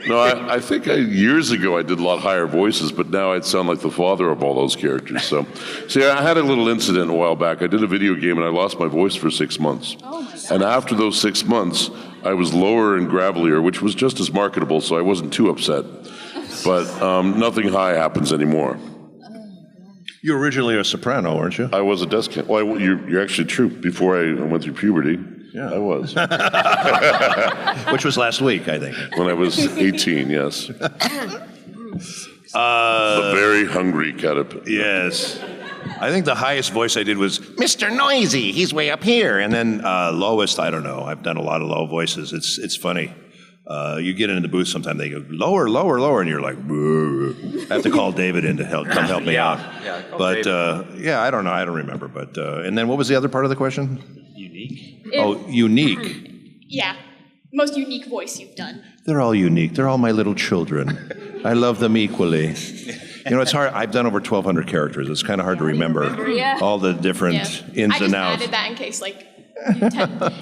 [SPEAKER 3] No, I think years ago I did a lot higher voices, but now I'd sound like the father of all those characters. So, see, I had a little incident a while back. I did a video game and I lost my voice for 6 months. Oh my gosh. And after those 6 months, I was lower and gravelier, which was just as marketable, so I wasn't too upset. But nothing high happens anymore.
[SPEAKER 7] You were originally a soprano, weren't you?
[SPEAKER 3] I was a desk hand. Well, you're actually true. Before I went through puberty, yeah, I was.
[SPEAKER 7] Which was last week, I think.
[SPEAKER 3] When I was 18, yes. The very hungry caterpillar.
[SPEAKER 7] Yes. I think the highest voice I did was Mr. Noisy. He's way up here. And then lowest, I don't know. I've done a lot of low voices. It's funny. You get into the booth sometime, they go lower, and you're like, boo. I have to call David in to come help me out.
[SPEAKER 9] Yeah,
[SPEAKER 7] but yeah, I don't know. I don't remember. But and then what was the other part of the question?
[SPEAKER 9] Unique.
[SPEAKER 7] Unique.
[SPEAKER 12] Yeah. Most unique voice you've done.
[SPEAKER 7] They're all unique. They're all my little children. I love them equally. You know, it's hard. I've done over 1,200 characters. It's kind of hard to remember all the different ins and outs.
[SPEAKER 12] I just added that in case, like,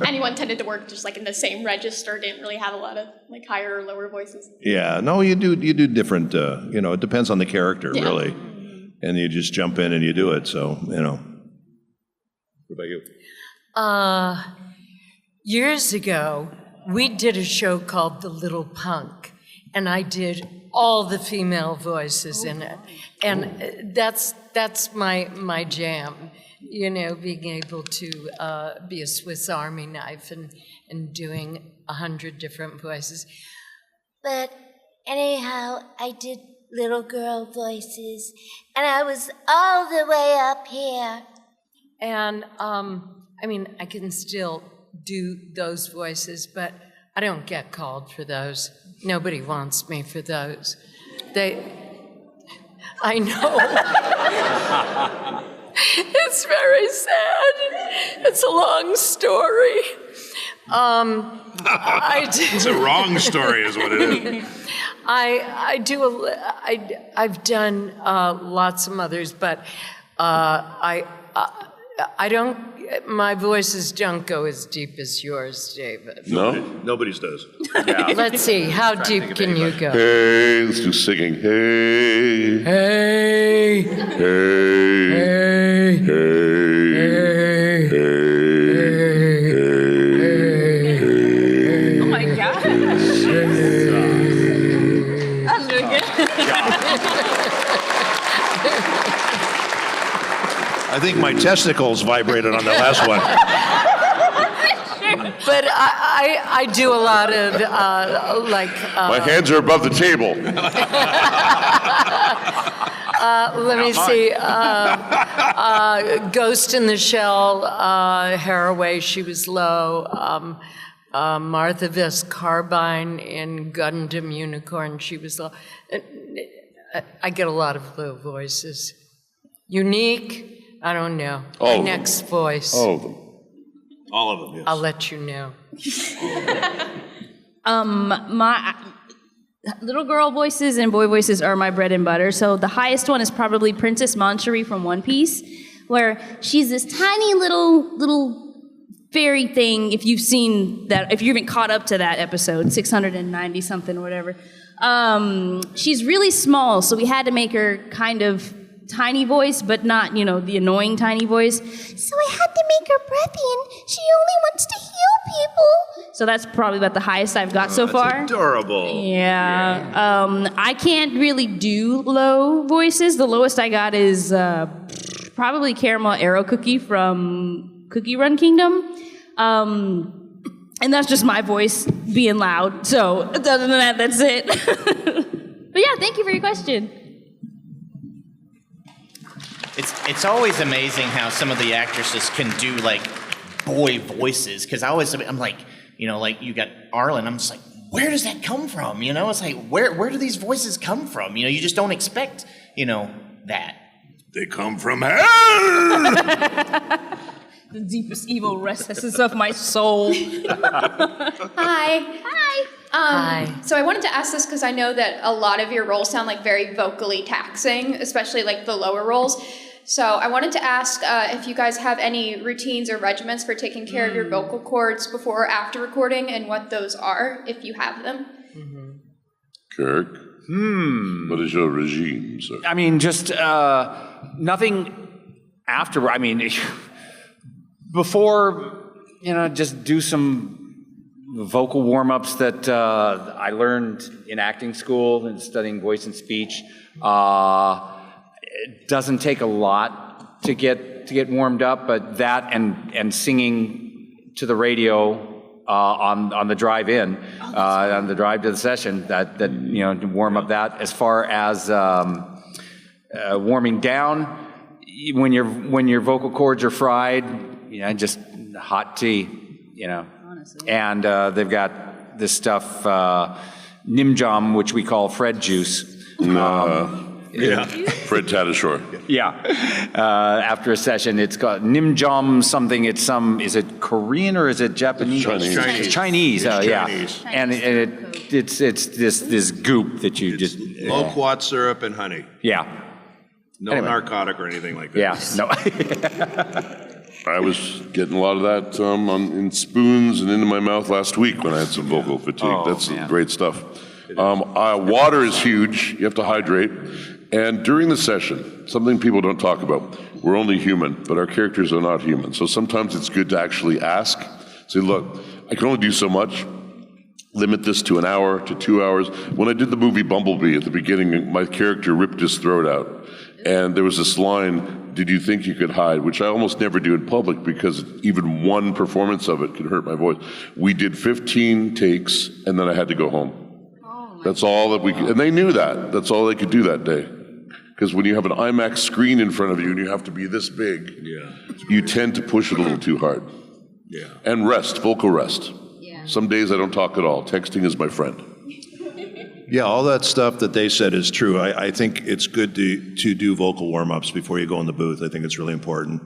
[SPEAKER 12] anyone tended to work just, like, in the same register, didn't really have a lot of, like, higher or lower voices.
[SPEAKER 7] Yeah. No, you do different, you know, it depends on the character, really. And you just jump in and you do it. So, you know. What about you?
[SPEAKER 2] Years ago, we did a show called The Little Punk, and I did all the female voices in it. And that's my jam, you know, being able to be a Swiss Army knife and doing 100 different voices.
[SPEAKER 13] But anyhow, I did little girl voices, and I was all the way up here.
[SPEAKER 2] And, I mean, I can still do those voices, but I don't get called for those. Nobody wants me for those. I know. It's very sad. It's a long story.
[SPEAKER 7] It's a wrong story is what it is.
[SPEAKER 2] I've done lots of mothers, but My voices don't go as deep as yours, David.
[SPEAKER 3] No?
[SPEAKER 7] Nobody's does.
[SPEAKER 2] Let's see, how deep can you go?
[SPEAKER 3] Hey, let's do singing. Hey.
[SPEAKER 2] Hey.
[SPEAKER 3] Hey.
[SPEAKER 2] Hey.
[SPEAKER 3] Hey.
[SPEAKER 10] Oh my gosh. That's really good.
[SPEAKER 7] I think my testicles vibrated on the last one.
[SPEAKER 2] But I do a lot of
[SPEAKER 3] My hands are above the table.
[SPEAKER 2] let me see. Ghost in the Shell, Haraway, she was low. Martha Vest Carbine in Gundam Unicorn, she was low. I get a lot of low voices. Unique, I don't know.
[SPEAKER 3] All
[SPEAKER 2] My
[SPEAKER 3] of them.
[SPEAKER 2] next voice.
[SPEAKER 3] All of them.
[SPEAKER 7] All of them, yes.
[SPEAKER 2] I'll let you know.
[SPEAKER 10] My little girl voices and boy voices are my bread and butter. So the highest one is probably Princess Manchuri from One Piece, where she's this tiny little fairy thing. If you've seen that, if you haven't caught up to that episode, 690 something or whatever, she's really small. So we had to make her kind of tiny voice, but not, the annoying tiny voice. So I had to make her breathy, and she only wants to heal people. So that's probably about the highest I've got so far.
[SPEAKER 7] That's adorable.
[SPEAKER 10] Yeah. I can't really do low voices. The lowest I got is probably Caramel Arrow Cookie from Cookie Run Kingdom. And that's just my voice being loud. So other than that, that's it. But yeah, thank you for your question.
[SPEAKER 5] It's always amazing how some of the actresses can do like boy voices, because I'm like, like you got Arlen, I'm just like, where does that come from? It's like, where do these voices come from? You just don't expect, that.
[SPEAKER 3] They come from hell!
[SPEAKER 10] The deepest evil recesses of my soul.
[SPEAKER 12] Hi.
[SPEAKER 2] Hi.
[SPEAKER 12] So I wanted to ask this because I know that a lot of your roles sound like very vocally taxing, especially like the lower roles. So I wanted to ask if you guys have any routines or regimens for taking care of your vocal cords before or after recording, and what those are, if you have them.
[SPEAKER 3] Kirk? What is your regime, sir?
[SPEAKER 9] I mean, just nothing after. I mean, before, just do some vocal warm-ups that I learned in acting school and studying voice and speech. It doesn't take a lot to get warmed up, but that and singing to the radio on the drive in, on the drive to the session, that to warm up that. As far as warming down, when your vocal cords are fried, just hot tea, Honestly. And they've got this stuff, Nimjam, which we call Fred juice.
[SPEAKER 3] Yeah, Fred Tatasciore.
[SPEAKER 9] Yeah. After a session, it's called Nimjam something. Is it Korean or is it Japanese?
[SPEAKER 3] Chinese.
[SPEAKER 9] Chinese. Yeah.
[SPEAKER 7] Chinese.
[SPEAKER 9] And it's this goop that you just.
[SPEAKER 7] Loquat syrup and honey.
[SPEAKER 9] Yeah.
[SPEAKER 7] No narcotic or anything like that.
[SPEAKER 9] Yeah. No.
[SPEAKER 3] I was getting a lot of that in spoons and into my mouth last week when I had some vocal fatigue. That's great stuff. Water is huge. You have to hydrate. And during the session, something people don't talk about, we're only human, but our characters are not human. So sometimes it's good to actually ask. Say, look, I can only do so much. Limit this to an hour to 2 hours. When I did the movie Bumblebee at the beginning, my character ripped his throat out. And there was this line, did you think you could hide? Which I almost never do in public because even one performance of it can hurt my voice. We did 15 takes, and then I had to go home. That's all that we could, and they knew that. That's all they could do that day. Because when you have an IMAX screen in front of you and you have to be this big, you tend to push it a little too hard.
[SPEAKER 7] Yeah.
[SPEAKER 3] And rest, vocal rest. Some days I don't talk at all. Texting is my friend.
[SPEAKER 7] Yeah, all that stuff that they said is true. I think it's good to do vocal warm-ups before you go in the booth. I think it's really important.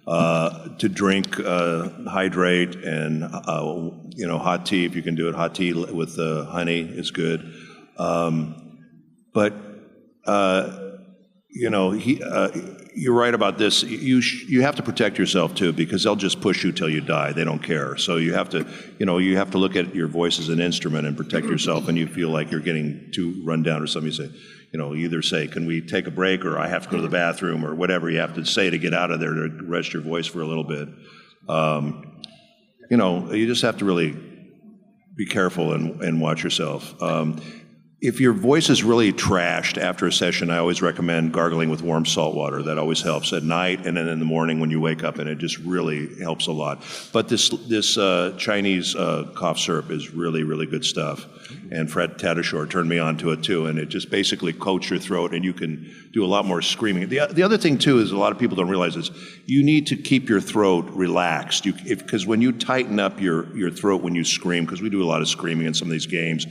[SPEAKER 7] To drink, hydrate, and hot tea, if you can do it. Hot tea with honey is good. But you're right about this. You have to protect yourself too, because they'll just push you till you die. They don't care. So you have to look at your voice as an instrument and protect yourself. And you feel like you're getting too run down or something, you say, you either say, "Can we take a break?" or "I have to go to the bathroom," or whatever you have to say to get out of there to rest your voice for a little bit. You just have to really be careful and watch yourself. If your voice is really trashed after a session, I always recommend gargling with warm salt water. That always helps at night and then in the morning when you wake up, and it just really helps a lot. But this Chinese cough syrup is really, really good stuff. And Fred Tatasciore turned me on to it too, and it just basically coats your throat, and you can do a lot more screaming. The other thing too is a lot of people don't realize is you need to keep your throat relaxed. Because when you tighten up your throat when you scream, because we do a lot of screaming in some of these games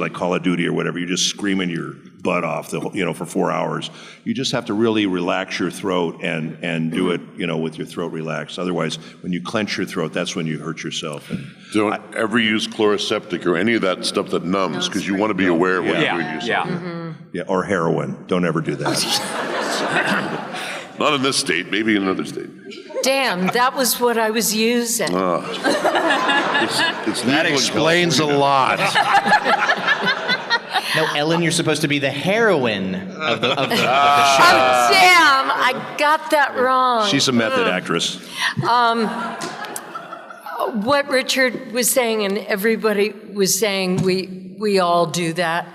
[SPEAKER 7] like Call of Duty or whatever, you're just screaming your butt off for 4 hours. You just have to really relax your throat and do it with your throat relaxed. Otherwise, when you clench your throat, that's when you hurt yourself.
[SPEAKER 3] Don't ever use chloroseptic or any of that stuff that numbs, because you want to be aware of what you're doing yourself.
[SPEAKER 7] Yeah, or heroin. Don't ever do that.
[SPEAKER 3] Not in this state, maybe in another state.
[SPEAKER 2] Damn, that was what I was using.
[SPEAKER 7] That explains a lot.
[SPEAKER 5] No, Ellyn, you're supposed to be the heroine of the show.
[SPEAKER 2] Oh, damn, I got that wrong.
[SPEAKER 7] She's a method actress.
[SPEAKER 2] What Richard was saying, and everybody was saying, we all do that.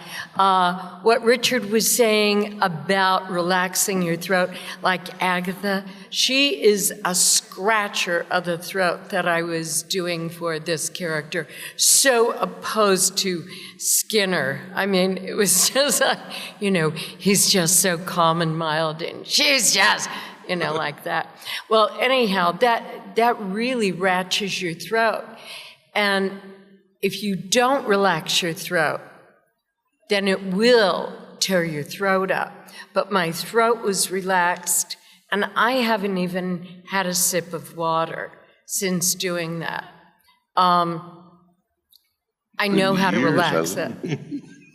[SPEAKER 2] What Richard was saying about relaxing your throat, like Agatha, she is a scratcher of the throat that I was doing for this character, so opposed to Skinner. I mean, it was just, he's just so calm and mild, and she's just, like that. Well, anyhow, that really ratchets your throat. And if you don't relax your throat, then it will tear your throat up. But my throat was relaxed, and I haven't even had a sip of water since doing that. I know how to relax it.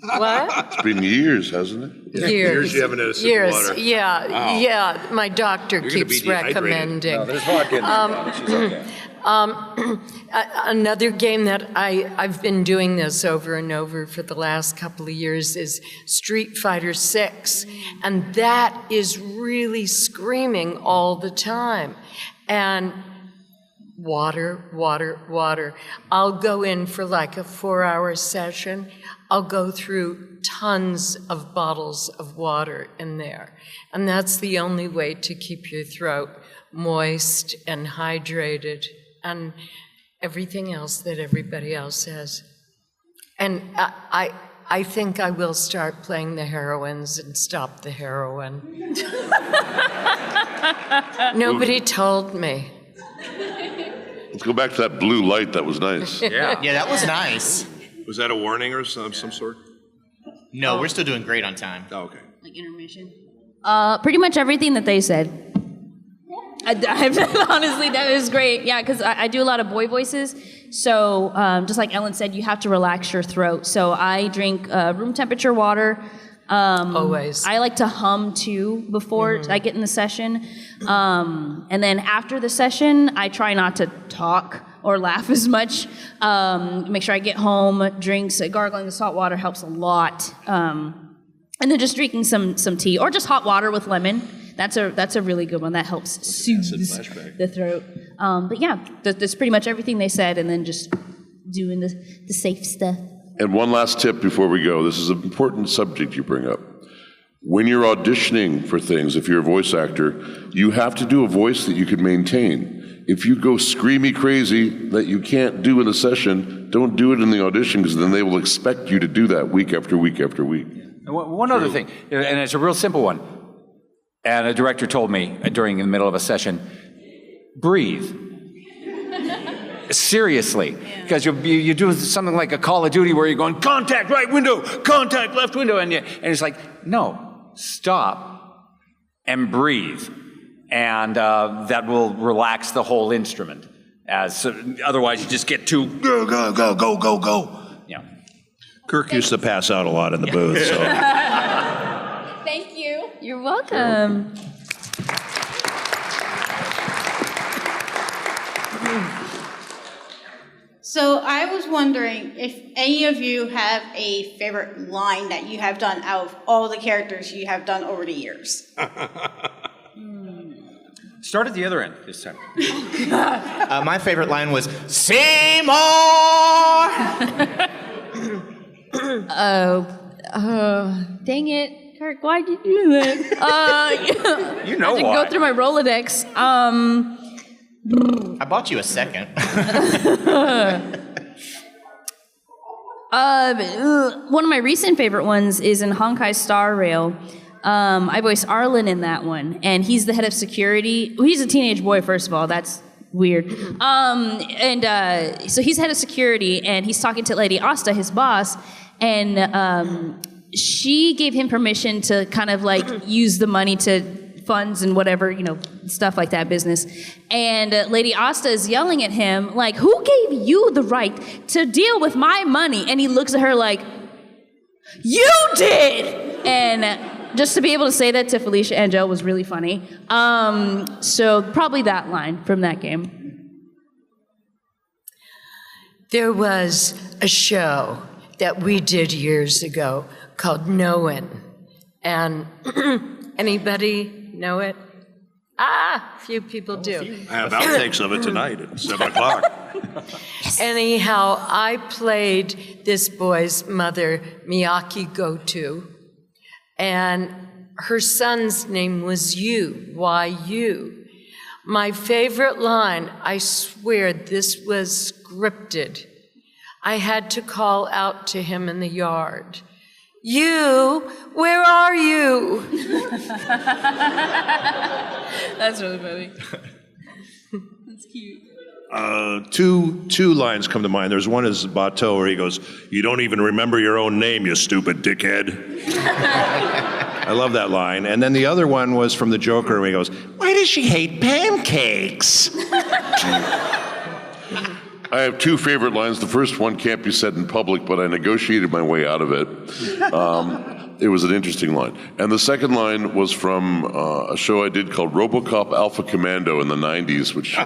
[SPEAKER 2] What?
[SPEAKER 3] It's been years, hasn't it?
[SPEAKER 2] Years.
[SPEAKER 8] You haven't had a sip of water.
[SPEAKER 2] Yeah. My doctor keeps recommending.
[SPEAKER 9] No, there's vodka in there. She's okay.
[SPEAKER 2] Another game that I've been doing this over and over for the last couple of years is Street Fighter 6, and that is really screaming all the time. And water. I'll go in for like a 4-hour session. I'll go through tons of bottles of water in there. And that's the only way to keep your throat moist and hydrated and everything else that everybody else says. And I think I will start playing the heroines and stop the heroin. Nobody told me.
[SPEAKER 3] Let's go back to that blue light. That was nice.
[SPEAKER 5] Yeah, that was nice.
[SPEAKER 8] Was that a warning or some sort?
[SPEAKER 5] No, we're still doing great on time.
[SPEAKER 8] Oh, okay.
[SPEAKER 10] Like intermission? Pretty much everything that they said. Honestly, that was great. Yeah, because I do a lot of boy voices. So just like Ellyn said, you have to relax your throat. So I drink room temperature water.
[SPEAKER 2] Always.
[SPEAKER 10] I like to hum too before I get in the session. And then after the session, I try not to talk or laugh as much. Make sure I get home, drinks, gargling the salt water helps a lot. And then just drinking some tea or just hot water with lemon. That's a really good one. That helps soothe the throat. But yeah, that's pretty much everything they said, and then just doing the safe stuff.
[SPEAKER 3] And one last tip before we go. This is an important subject you bring up. When you're auditioning for things, if you're a voice actor, you have to do a voice that you can maintain. If you go screamy crazy that you can't do in a session, don't do it in the audition, because then they will expect you to do that week after week after week.
[SPEAKER 9] And one other thing, and it's a real simple one. And a director told me during the middle of a session, breathe. Seriously, because you do something like a Call of Duty where you're going, contact right window, contact left window, and it's like, no, stop and breathe. And that will relax the whole instrument. Otherwise, you just get too, go. Yeah.
[SPEAKER 7] Kirk used to pass out a lot in the booth, so.
[SPEAKER 12] Thank you.
[SPEAKER 10] You're welcome.
[SPEAKER 14] So I was wondering if any of you have a favorite line that you have done out of all the characters you have done over the years.
[SPEAKER 9] Start at the other end this time.
[SPEAKER 5] My favorite line was, Seymour!
[SPEAKER 10] Dang it. Kirk, why'd you do that?
[SPEAKER 9] You know
[SPEAKER 10] I had to
[SPEAKER 9] why.
[SPEAKER 10] go through my Rolodex.
[SPEAKER 5] I bought you a second.
[SPEAKER 10] One of my recent favorite ones is in Honkai Star Rail. I voice Arlen in that one, and he's the head of security. Well, he's a teenage boy, first of all. That's weird. So he's head of security, and he's talking to Lady Asta, his boss, and she gave him permission to kind of like use the money to funds and whatever, stuff like that business. And Lady Asta is yelling at him, like, who gave you the right to deal with my money? And he looks at her like, you did! And just to be able to say that to Felicia Angel was really funny. So probably that line from that game.
[SPEAKER 2] There was a show that we did years ago called Knowin'. And anybody know it? A few people do.
[SPEAKER 7] I have outtakes of it tonight at 7 o'clock.
[SPEAKER 2] Anyhow, I played this boy's mother, Miyaki Goto, and her son's name was Y-U. My favorite line, I swear this was scripted. I had to call out to him in the yard. You, where are you?
[SPEAKER 10] That's really funny. That's cute.
[SPEAKER 7] Two lines come to mind. There's one is Bateau where he goes, "You don't even remember your own name, you stupid dickhead." I love that line. And then the other one was from the Joker where he goes, "Why does she hate pancakes?"
[SPEAKER 3] I have two favorite lines. The first one can't be said in public, but I negotiated my way out of it. It was an interesting line. And the second line was from a show I did called RoboCop Alpha Commando in the 90s, which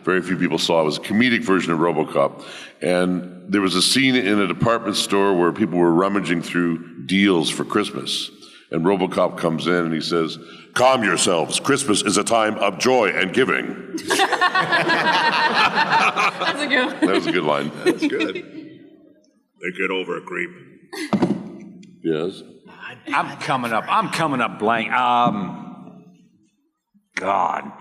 [SPEAKER 3] very few people saw. It was a comedic version of RoboCop. And there was a scene in a department store where people were rummaging through deals for Christmas. And RoboCop comes in and he says, "Calm yourselves. Christmas is a time of joy and giving."
[SPEAKER 10] That's a good one.
[SPEAKER 3] That was a good line.
[SPEAKER 7] That's good. They get over it, creep.
[SPEAKER 3] Yes.
[SPEAKER 9] I'm coming up blank. God.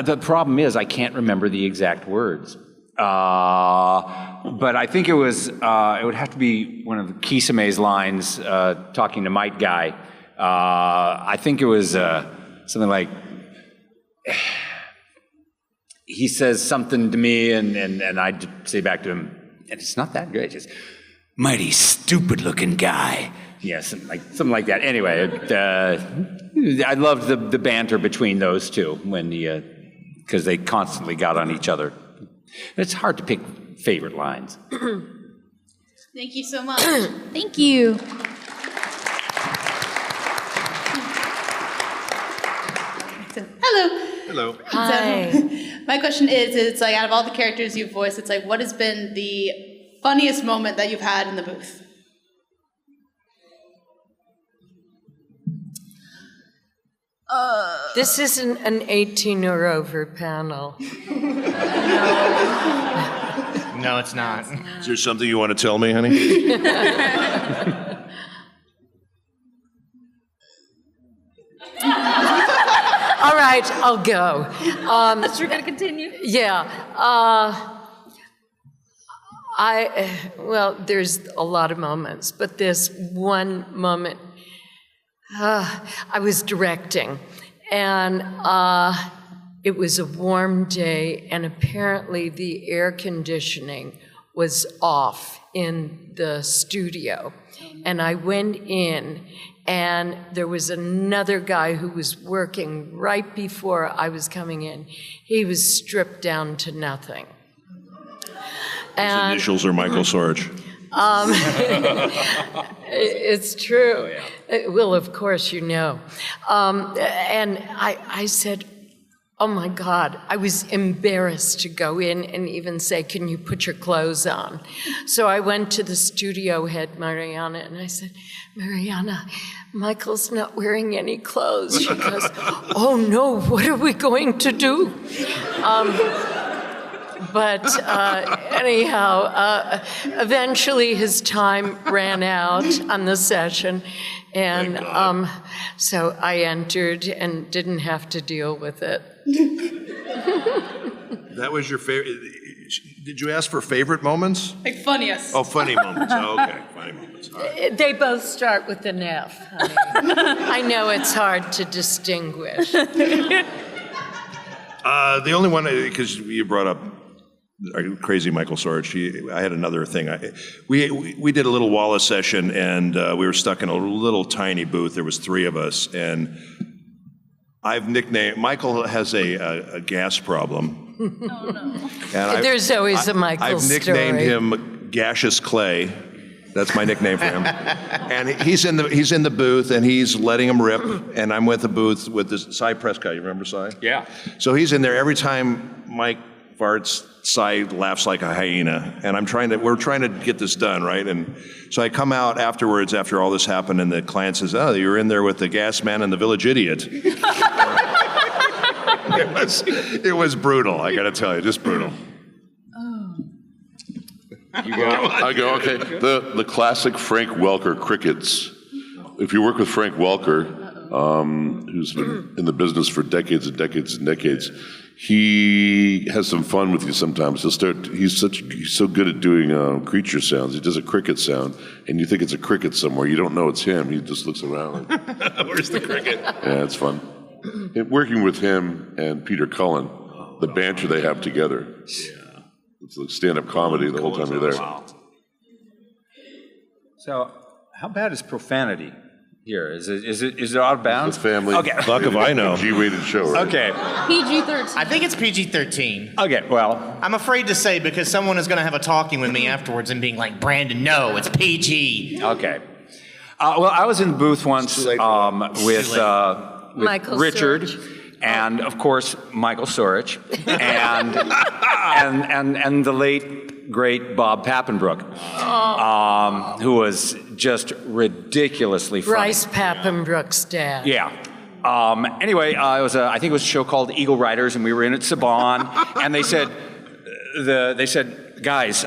[SPEAKER 9] The problem is I can't remember the exact words. But I think it was, it would have to be one of the Kisame's lines talking to Might Guy. I think it was something like, he says something to me and I say back to him, and it's not that good, just, "Mighty stupid looking guy." Yeah, something like that. Anyway, I loved the banter between those two because they constantly got on each other. It's hard to pick favorite lines.
[SPEAKER 14] Thank you so much.
[SPEAKER 10] Thank you.
[SPEAKER 14] Hello.
[SPEAKER 7] Hello.
[SPEAKER 2] Hi.
[SPEAKER 14] So, my question is, it's like out of all the characters you've voiced, it's like, what has been the funniest moment that you've had in the booth?
[SPEAKER 2] This isn't an 18 or over panel.
[SPEAKER 5] No, it's not.
[SPEAKER 7] Is there something you want to tell me, honey?
[SPEAKER 2] All right, I'll go.
[SPEAKER 10] We're going to continue?
[SPEAKER 2] Yeah. Well, there's a lot of moments, but this one moment, I was directing, and it was a warm day, and apparently the air conditioning was off in the studio. And I went in, and there was another guy who was working right before I was coming in. He was stripped down to nothing.
[SPEAKER 7] His initials are Michael Sorge.
[SPEAKER 2] It's true. Well, of course, you know. And I said, oh my God, I was embarrassed to go in and even say, can you put your clothes on? So I went to the studio head, Mariana, and I said, Mariana, Michael's not wearing any clothes. She goes, oh no, what are we going to do? But anyhow, eventually his time ran out on the session, and so I entered and didn't have to deal with it.
[SPEAKER 7] That was your favorite. Did you ask for favorite moments?
[SPEAKER 12] Like funniest.
[SPEAKER 7] Oh, funny moments. Oh, okay, funny moments. All right.
[SPEAKER 2] They both start with an F, honey. I know it's hard to distinguish.
[SPEAKER 7] The only one, because you brought up crazy Michael Sorge, I had another thing. We did a little Wallace session, and we were stuck in a little tiny booth. There was 3 of us, and I've nicknamed, Michael has a gas problem.
[SPEAKER 2] Oh, no.
[SPEAKER 7] And
[SPEAKER 2] There's always a Michael
[SPEAKER 7] I've nicknamed
[SPEAKER 2] story.
[SPEAKER 7] him Gaseous Clay. That's my nickname for him. And he's in the booth, and he's letting him rip, and I'm with the booth with this Cy Prescott. You remember Cy?
[SPEAKER 9] Yeah.
[SPEAKER 7] So he's in there every time Mike farts, Cy laughs like a hyena, and we're trying to get this done, right? And so I come out afterwards, after all this happened, and the client says, oh, you're in there with the gas man and the village idiot. It was brutal, I gotta tell you, just brutal.
[SPEAKER 3] You go. I go, okay. The classic Frank Welker crickets. If you work with Frank Welker, who's been in the business for decades and decades and decades, he has some fun with you sometimes. He's so good at doing creature sounds. He does a cricket sound, and you think it's a cricket somewhere. You don't know it's him. He just looks around like,
[SPEAKER 7] where's the cricket?
[SPEAKER 3] Yeah, it's fun. And working with him and Peter Cullen, the banter they have together. Yeah. It's like stand-up comedy the whole time you're there.
[SPEAKER 9] Wow. So, how bad is profanity here? Is it out of bounds?
[SPEAKER 3] It's a family.
[SPEAKER 9] Okay.
[SPEAKER 7] Fuck if I know.
[SPEAKER 3] G-rated show, right?
[SPEAKER 9] Okay.
[SPEAKER 10] PG-13.
[SPEAKER 5] I think it's PG-13.
[SPEAKER 9] Okay, well.
[SPEAKER 5] I'm afraid to say because someone is going to have a talking with me afterwards and being like, Brandon, no, it's PG.
[SPEAKER 9] Okay. Well, I was in the booth once with
[SPEAKER 2] Michael
[SPEAKER 9] Richard.
[SPEAKER 2] Sorge.
[SPEAKER 9] And of course, Michael Sorge, and the late great Bob Pappenbrook, who was just ridiculously funny.
[SPEAKER 2] Bryce Pappenbrook's dad.
[SPEAKER 9] Yeah. Anyway, I think it was a show called Eagle Riders, and we were in at Saban, and they said, guys,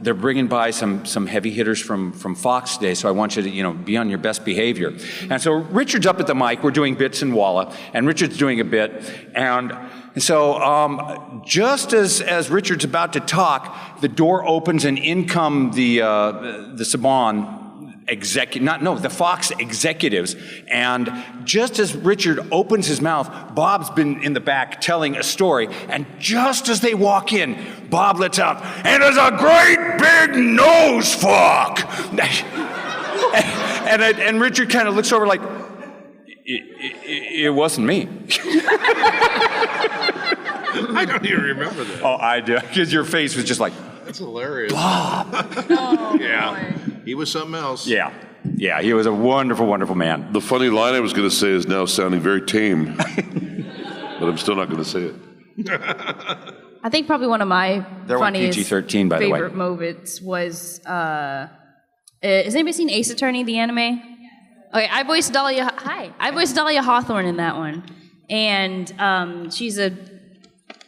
[SPEAKER 9] they're bringing by some heavy hitters from Fox today, so I want you to, be on your best behavior. And so Richard's up at the mic, we're doing bits in Walla, and Richard's doing a bit, and so just as Richard's about to talk, the door opens and in come the Saban the Fox executives, and just as Richard opens his mouth, Bob's been in the back telling a story, and just as they walk in, Bob lets out, and it's a great big nose fuck! and Richard kind of looks over like, it wasn't me.
[SPEAKER 7] I don't even remember that.
[SPEAKER 9] Oh, I do, because your face was just like,
[SPEAKER 7] That's hilarious.
[SPEAKER 9] Bob!
[SPEAKER 10] Oh,
[SPEAKER 7] Yeah.
[SPEAKER 10] boy.
[SPEAKER 7] He was something else.
[SPEAKER 9] Yeah, he was a wonderful, wonderful man.
[SPEAKER 3] The funny line I was going to say is now sounding very tame, but I'm still not going to say it.
[SPEAKER 10] I think probably one of my
[SPEAKER 9] There went
[SPEAKER 10] funniest
[SPEAKER 9] PG-13, by the way.
[SPEAKER 10] favorite moments was, has anybody seen Ace Attorney, the anime? Okay, I voiced Dahlia Hawthorne in that one. And she's a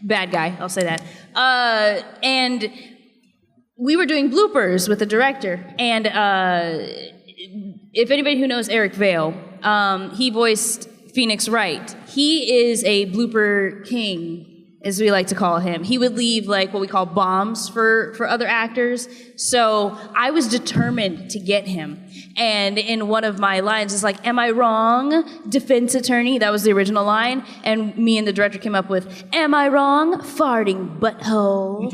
[SPEAKER 10] bad guy, I'll say that. And we were doing bloopers with the director. And if anybody who knows Eric Vale, he voiced Phoenix Wright. He is a blooper king, as we like to call him. He would leave like what we call bombs for other actors. So I was determined to get him. And in one of my lines, it's like, am I wrong, defense attorney? That was the original line. And me and the director came up with, am I wrong, farting butthole?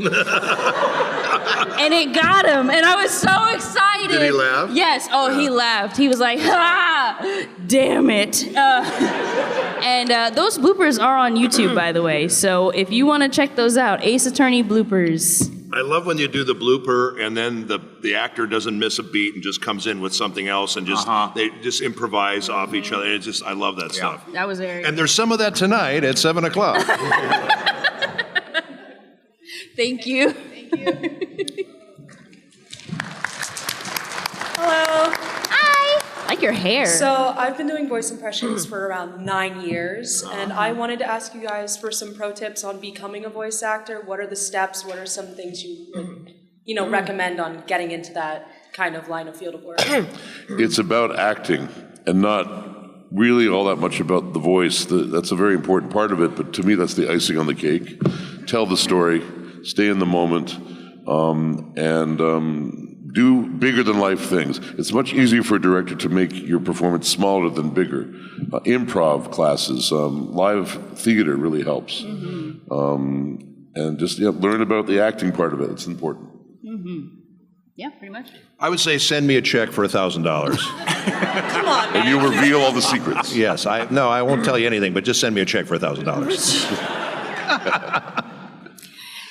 [SPEAKER 10] And it got him. And I was so excited.
[SPEAKER 7] Did he laugh?
[SPEAKER 10] Yes. Oh, he laughed. He was like, ha, damn it. And those bloopers are on YouTube, by the way. So if you want to check those out, Ace Attorney bloopers.
[SPEAKER 7] I love when you do the blooper and then the actor doesn't miss a beat and just comes in with something else and just they just improvise off each other. It's just I love that stuff.
[SPEAKER 10] That was very.
[SPEAKER 7] And there's some of that tonight at 7 o'clock.
[SPEAKER 10] Thank you.
[SPEAKER 15] Hello.
[SPEAKER 10] Hi. I like your hair.
[SPEAKER 15] So I've been doing voice impressions for around 9 years, and I wanted to ask you guys for some pro tips on becoming a voice actor. What are the steps? What are some things you would, recommend on getting into that kind of line of field of work?
[SPEAKER 3] It's about acting and not really all that much about the voice. That's a very important part of it, but to me that's the icing on the cake. Tell the story, stay in the moment, and do bigger than life things. It's much easier for a director to make your performance smaller than bigger. Improv classes, live theater really helps. And just learn about the acting part of it. It's important.
[SPEAKER 10] Yeah, pretty much.
[SPEAKER 7] I would say send me a check for $1,000.
[SPEAKER 15] Come on, man.
[SPEAKER 3] And you'll reveal all the secrets.
[SPEAKER 7] Yes, I won't tell you anything, but just send me a check for $1,000.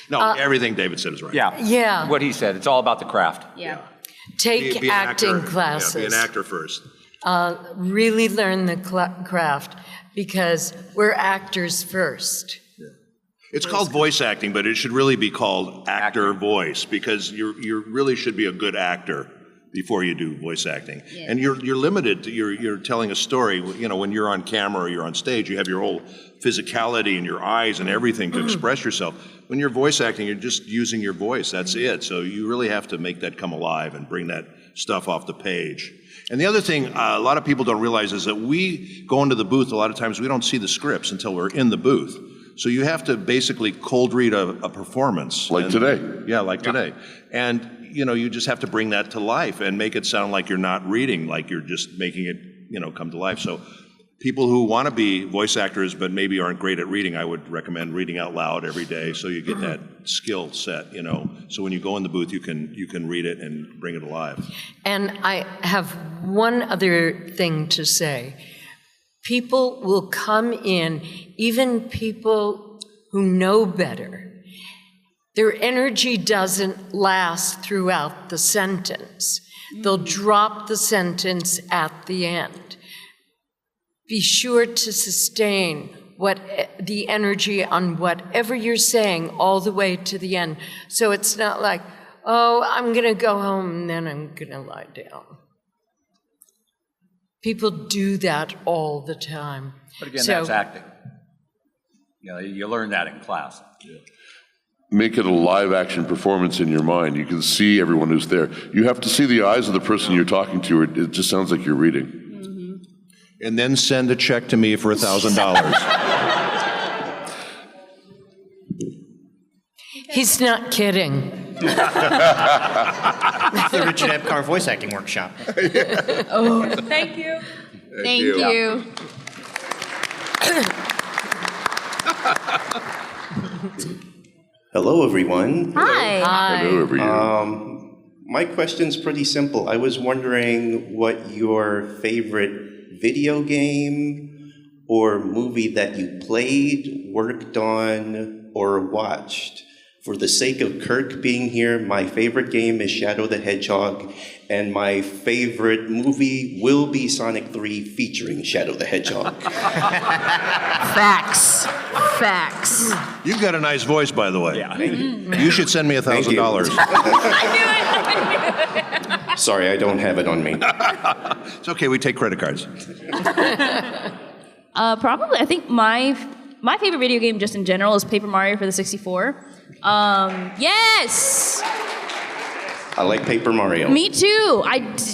[SPEAKER 7] No, everything David said is right.
[SPEAKER 2] Yeah.
[SPEAKER 9] What he said, it's all about the craft.
[SPEAKER 10] Yeah.
[SPEAKER 2] Take
[SPEAKER 7] Be an
[SPEAKER 2] acting
[SPEAKER 7] actor.
[SPEAKER 2] classes.
[SPEAKER 7] Yeah, be an actor first.
[SPEAKER 2] Really learn the craft because we're actors first.
[SPEAKER 7] It's called voice acting, but it should really be called actor voice because you really should be a good actor before you do voice acting. Yeah. And you're limited to you're telling a story. When you're on camera or you're on stage, you have your whole physicality and your eyes and everything to express yourself. When you're voice acting, you're just using your voice. That's it. So you really have to make that come alive and bring that stuff off the page. And the other thing a lot of people don't realize is that we go into the booth, a lot of times we don't see the scripts until we're in the booth. So you have to basically cold read a performance.
[SPEAKER 3] Like today.
[SPEAKER 7] Yeah, like today. And you just have to bring that to life and make it sound like you're not reading, like you're just making it, come to life. So people who want to be voice actors but maybe aren't great at reading, I would recommend reading out loud every day so you get that skill set, So when you go in the booth, you can read it and bring it alive.
[SPEAKER 2] And I have one other thing to say. People will come in, even people who know better. Their energy doesn't last throughout the sentence. They'll drop the sentence at the end. Be sure to sustain the energy on whatever you're saying all the way to the end. So it's not like, oh, I'm going to go home and then I'm going to lie down. People do that all the time.
[SPEAKER 9] But again, that's acting. You learn that in class. Yeah.
[SPEAKER 3] Make it a live action performance in your mind. You can see everyone who's there. You have to see the eyes of the person you're talking to, or it just sounds like you're reading.
[SPEAKER 7] And then send a check to me for $1,000.
[SPEAKER 2] He's not kidding.
[SPEAKER 5] It's the Richard Epcar voice acting workshop.
[SPEAKER 15] Oh, thank you.
[SPEAKER 10] Thank you.
[SPEAKER 16] Hello, everyone.
[SPEAKER 10] Hi.
[SPEAKER 3] Hello, everyone.
[SPEAKER 16] My question's pretty simple. I was wondering what your favorite video game or movie that you played, worked on, or watched. For the sake of Kirk being here, my favorite game is Shadow the Hedgehog, and my favorite movie will be Sonic 3 featuring Shadow the Hedgehog.
[SPEAKER 2] Facts.
[SPEAKER 7] You've got a nice voice, by the way.
[SPEAKER 16] Yeah. Thank you.
[SPEAKER 7] You should send me $1,000.
[SPEAKER 16] Sorry, I don't have it on me.
[SPEAKER 7] It's okay, we take credit cards.
[SPEAKER 10] Probably, I think my favorite video game just in general is Paper Mario for the 64. Yes!
[SPEAKER 16] I like Paper Mario.
[SPEAKER 10] Me too.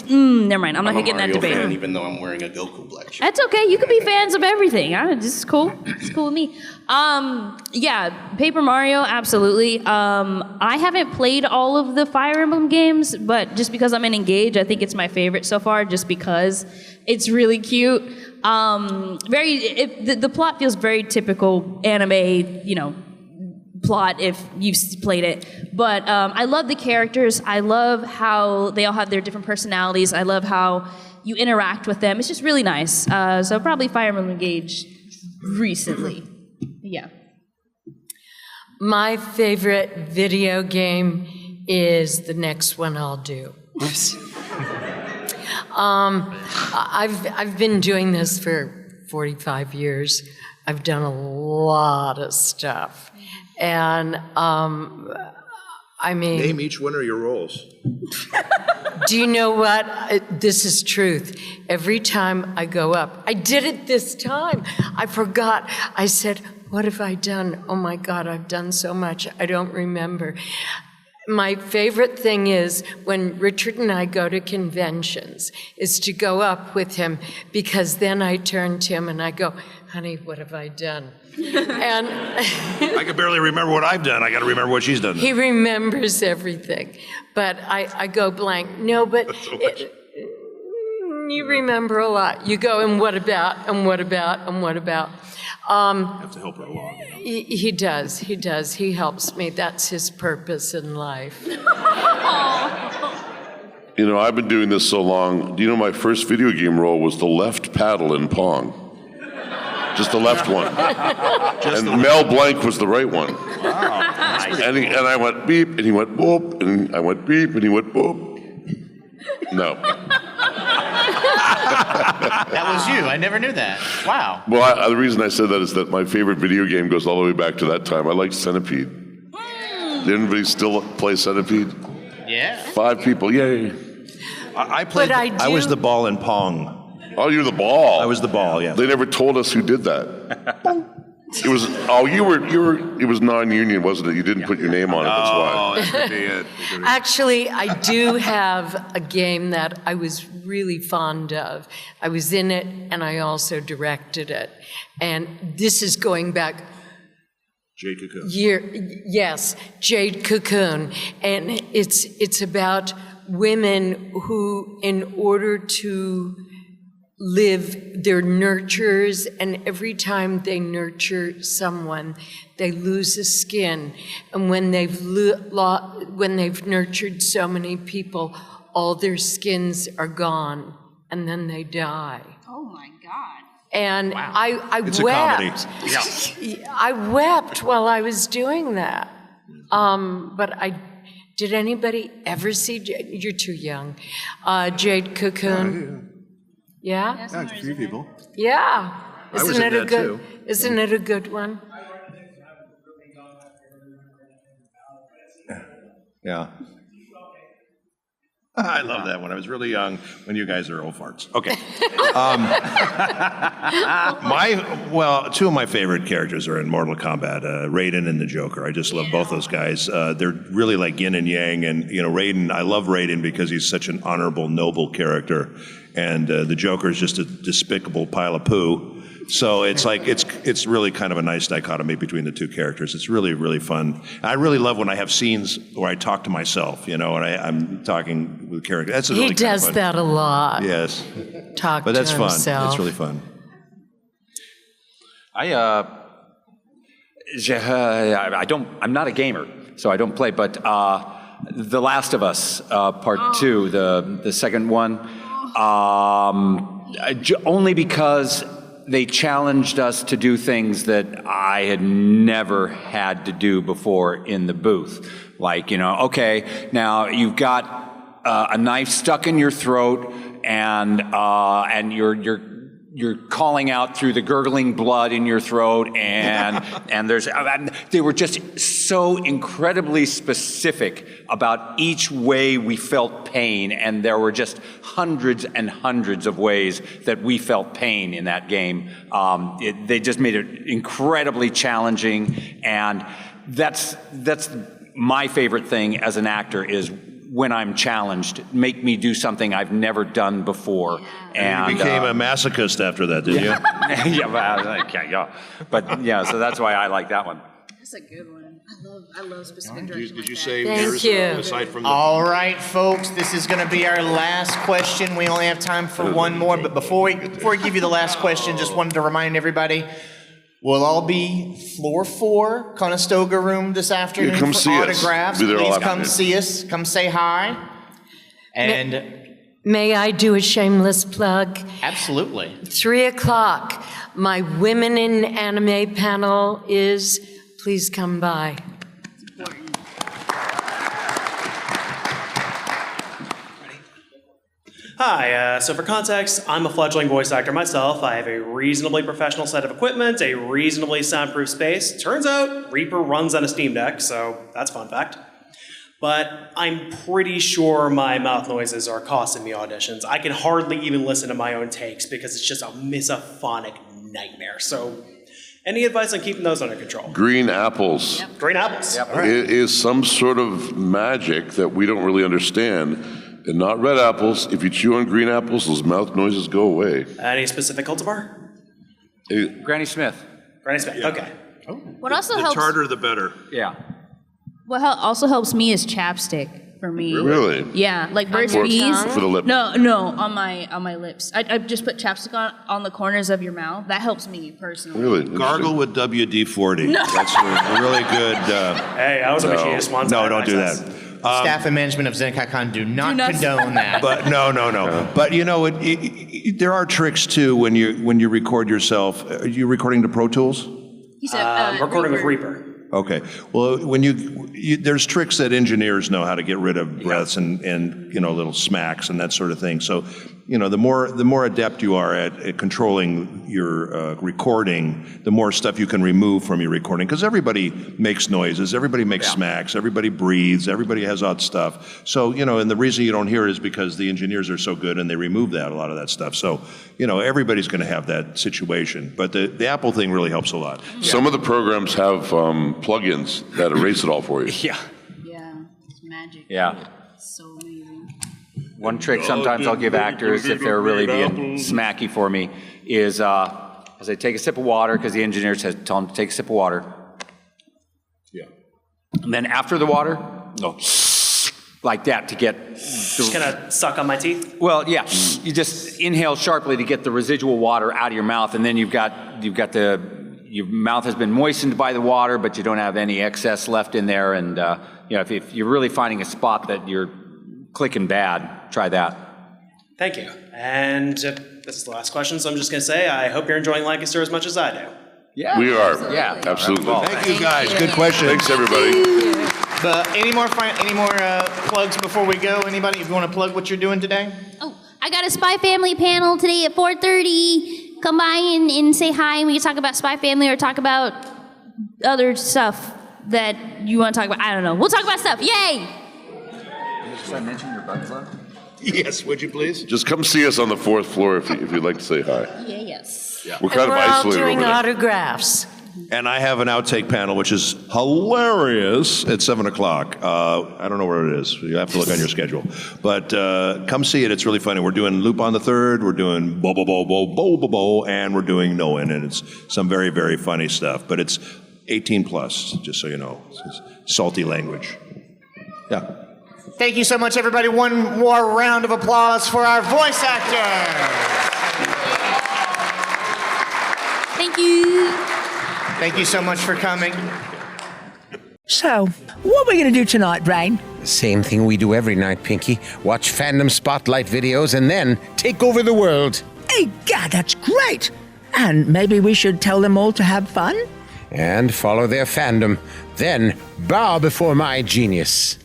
[SPEAKER 10] Never mind. I'm not gonna get in that
[SPEAKER 16] Mario
[SPEAKER 10] debate.
[SPEAKER 16] fan, even though I'm wearing a Goku black shirt.
[SPEAKER 10] That's okay. You can be fans of everything. This is cool. It's cool with me. Yeah, Paper Mario, absolutely. I haven't played all of the Fire Emblem games, but just because I'm in Engage, I think it's my favorite so far, just because it's really cute. The plot feels very typical anime, plot if you've played it. But I love the characters. I love how they all have their different personalities. I love how you interact with them. It's just really nice. So probably Fire Emblem Engage recently. Yeah.
[SPEAKER 2] My favorite video game is the next one I'll do. I've been doing this for 45 years. I've done a lot of stuff. And I mean...
[SPEAKER 7] Name each one of your roles.
[SPEAKER 2] Do you know what? This is truth. Every time I go up, I did it this time. I forgot. I said, what have I done? Oh my God, I've done so much. I don't remember. My favorite thing is when Richard and I go to conventions, is to go up with him, because then I turn to him and I go, honey, what have I done? And
[SPEAKER 7] I can barely remember what I've done. I got to remember what she's done.
[SPEAKER 2] he remembers everything, but I go blank. No, but you remember a lot. You go, and what about, and what about, and what about?
[SPEAKER 7] Have to help her along.
[SPEAKER 2] He does. He helps me. That's his purpose in life.
[SPEAKER 3] You know, I've been doing this so long. Do you know my first video game role was the left paddle in Pong? Just the left one. And Mel Blanc was the right one.
[SPEAKER 7] Wow.
[SPEAKER 3] And I went beep, and he went boop, and I went beep, and he went boop. No.
[SPEAKER 5] That was you. I never knew that. Wow.
[SPEAKER 3] Well, the reason I said that is that my favorite video game goes all the way back to that time. I liked Centipede. Did anybody still play Centipede?
[SPEAKER 5] Yeah.
[SPEAKER 3] 5 people, yay.
[SPEAKER 7] I played. I was the ball in Pong.
[SPEAKER 3] Oh, you're the ball.
[SPEAKER 7] I was the ball. Yeah.
[SPEAKER 3] They never told us who did that. It was it was non-union, wasn't it? You didn't put your name on it. That's why.
[SPEAKER 7] That could be it.
[SPEAKER 2] Actually, I do have a game that I was really fond of. I was in it, and I also directed it. And this is going back.
[SPEAKER 7] Jade Cocoon.
[SPEAKER 2] Yes, Jade Cocoon. And it's about women who, in order to live their nurtures, and every time they nurture someone, they lose a skin. And when they've nurtured so many people, all their skins are gone, and then they die.
[SPEAKER 14] Oh my God.
[SPEAKER 2] And
[SPEAKER 14] Wow.
[SPEAKER 2] I
[SPEAKER 7] It's
[SPEAKER 2] wept.
[SPEAKER 7] a comedy. Yeah.
[SPEAKER 2] I wept while I was doing that. But did anybody ever see, you're too young, Jade Cocoon? Yeah?
[SPEAKER 8] Yeah, a few people.
[SPEAKER 2] Yeah.
[SPEAKER 7] I was in that too.
[SPEAKER 2] Isn't it a good one?
[SPEAKER 7] Yeah. I love that one. I was really young when you guys are old farts. Okay. Two of my favorite characters are in Mortal Kombat, Raiden and the Joker. I just love both those guys. They're really like yin and yang, and Raiden, I love Raiden because he's such an honorable, noble character, and the Joker is just a despicable pile of poo. So it's like it's really kind of a nice dichotomy between the two characters. It's really, really fun. I really love when I have scenes where I talk to myself, and I'm talking with characters. That's really
[SPEAKER 2] He does
[SPEAKER 7] fun.
[SPEAKER 2] that a lot.
[SPEAKER 7] Yes.
[SPEAKER 2] Talk
[SPEAKER 7] But
[SPEAKER 2] to
[SPEAKER 7] that's fun.
[SPEAKER 2] himself.
[SPEAKER 7] It's really fun.
[SPEAKER 9] I'm not a gamer, so I don't play, but The Last of Us, Part 2, the second one, only because they challenged us to do things that I had never had to do before in the booth. Like, okay, now you've got a knife stuck in your throat, and you're calling out through the gurgling blood in your throat, and they were just so incredibly specific about each way we felt pain, and there were just hundreds and hundreds of ways that we felt pain in that game. They just made it incredibly challenging, and that's my favorite thing as an actor is when I'm challenged, make me do something I've never done before. And
[SPEAKER 7] you became a masochist after that, didn't you?
[SPEAKER 9] So that's why I like that one.
[SPEAKER 10] That's a good one. I love specific
[SPEAKER 7] direction. Did you
[SPEAKER 10] like
[SPEAKER 7] say
[SPEAKER 10] that.
[SPEAKER 7] yours, aside from the...
[SPEAKER 5] All right, folks, this is going to be our last question. We only have time for one more, but before we give you the last question, just wanted to remind everybody, we'll all be floor 4, Conestoga room this afternoon
[SPEAKER 3] come
[SPEAKER 5] for
[SPEAKER 3] see us.
[SPEAKER 5] autographs.
[SPEAKER 3] Be there all
[SPEAKER 5] Please come
[SPEAKER 3] afternoon.
[SPEAKER 5] see us. Come say hi. And
[SPEAKER 2] May I do a shameless plug?
[SPEAKER 5] absolutely.
[SPEAKER 2] 3:00, my Women in Anime panel is, please come by.
[SPEAKER 17] Hi, so for context, I'm a fledgling voice actor myself. I have a reasonably professional set of equipment, a reasonably soundproof space. Turns out, Reaper runs on a Steam Deck, so that's a fun fact. But I'm pretty sure my mouth noises are costing me auditions. I can hardly even listen to my own takes because it's just a misophonic nightmare. So, any advice on keeping those under control?
[SPEAKER 3] Green apples.
[SPEAKER 17] Green apples. Yep.
[SPEAKER 3] It is some sort of magic that we don't really understand. And not red apples. If you chew on green apples, those mouth noises go away.
[SPEAKER 17] Any specific cultivar?
[SPEAKER 9] Granny Smith.
[SPEAKER 17] Granny Smith, okay.
[SPEAKER 10] What also
[SPEAKER 7] The
[SPEAKER 10] helps?
[SPEAKER 7] tartar, the better.
[SPEAKER 9] Yeah.
[SPEAKER 10] What also helps me is chapstick for me.
[SPEAKER 3] Really?
[SPEAKER 10] Yeah, like Burt's
[SPEAKER 3] For-
[SPEAKER 10] Bees.
[SPEAKER 3] for the lip.
[SPEAKER 10] No, on my lips. I just put chapstick on the corners of your mouth. That helps me personally.
[SPEAKER 3] Really?
[SPEAKER 7] Gargle with WD-40.
[SPEAKER 10] No.
[SPEAKER 7] That's a really good.
[SPEAKER 17] Hey, I was a machinist once.
[SPEAKER 7] No, don't do that.
[SPEAKER 5] Staff and management of Zenkaikon do not condone that.
[SPEAKER 7] But no. But you know, there are tricks too when you record yourself. Are you recording to Pro Tools?
[SPEAKER 10] He said,
[SPEAKER 17] recording with Reaper.
[SPEAKER 7] Okay. Well, when you there's tricks that engineers know how to get rid of breaths and little smacks and that sort of thing. So, the more adept you are at controlling your recording, the more stuff you can remove from your recording. Because everybody makes noises, everybody makes smacks, everybody breathes, everybody has odd stuff. So, and the reason you don't hear it is because the engineers are so good and they remove a lot of that stuff. So, everybody's going to have that situation. But the Apple thing really helps a lot.
[SPEAKER 3] Some of the programs have plugins that erase it all for you.
[SPEAKER 9] Yeah.
[SPEAKER 10] Yeah, it's magic.
[SPEAKER 9] Yeah.
[SPEAKER 10] So amazing.
[SPEAKER 9] One trick sometimes I'll give actors if they're really being smacky for me is as I take a sip of water, because the engineer says, tell them to take a sip of water.
[SPEAKER 3] Yeah.
[SPEAKER 9] And then after the water, no, like that to get...
[SPEAKER 17] Just gonna suck on my teeth?
[SPEAKER 9] Well, yeah. You just inhale sharply to get the residual water out of your mouth, and then you've got your mouth has been moistened by the water, but you don't have any excess left in there. And if you're really finding a spot that you're clicking bad, try that.
[SPEAKER 17] Thank you. And this is the last question, so I'm just going to say I hope you're enjoying Lancaster as much as I do.
[SPEAKER 9] Yeah.
[SPEAKER 3] We are.
[SPEAKER 9] Yeah.
[SPEAKER 3] Absolutely.
[SPEAKER 7] Thank you guys. Good question.
[SPEAKER 3] Thanks, everybody.
[SPEAKER 5] Any more plugs before we go? Anybody, if you want to plug what you're doing today?
[SPEAKER 6] Oh, I got a Spy Family panel today at 4:30. Come by and say hi, and we can talk about Spy Family or talk about other stuff that you want to talk about. I don't know. We'll talk about stuff. Yay!
[SPEAKER 9] Should I mention your butt club?
[SPEAKER 7] Yes, would you please?
[SPEAKER 3] Just come see us on the 4th floor if you'd like to say hi.
[SPEAKER 6] Yes.
[SPEAKER 3] We're kind of
[SPEAKER 2] We're all
[SPEAKER 3] isolated
[SPEAKER 2] doing
[SPEAKER 3] over there.
[SPEAKER 2] autographs.
[SPEAKER 7] And I have an outtake panel, which is hilarious at 7 o'clock. I don't know where it is. You have to look on your schedule. But come see it. It's really funny. We're doing Loop on the Third. We're doing Bo Bo Bo Bo Bo Bo Bo, and we're doing Noan. And it's some very, very funny stuff. But it's 18 plus, just so you know. It's salty language. Yeah.
[SPEAKER 5] Thank you so much, everybody. One more round of applause for our voice actor.
[SPEAKER 6] Thank you.
[SPEAKER 5] Thank you so much for coming.
[SPEAKER 18] So, what are we going to do tonight, Brain?
[SPEAKER 19] Same thing we do every night, Pinky. Watch Fandom Spotlite videos and then take over the world.
[SPEAKER 18] Hey, God, that's great! And maybe we should tell them all to have fun?
[SPEAKER 19] And follow their fandom. Then bow before my genius.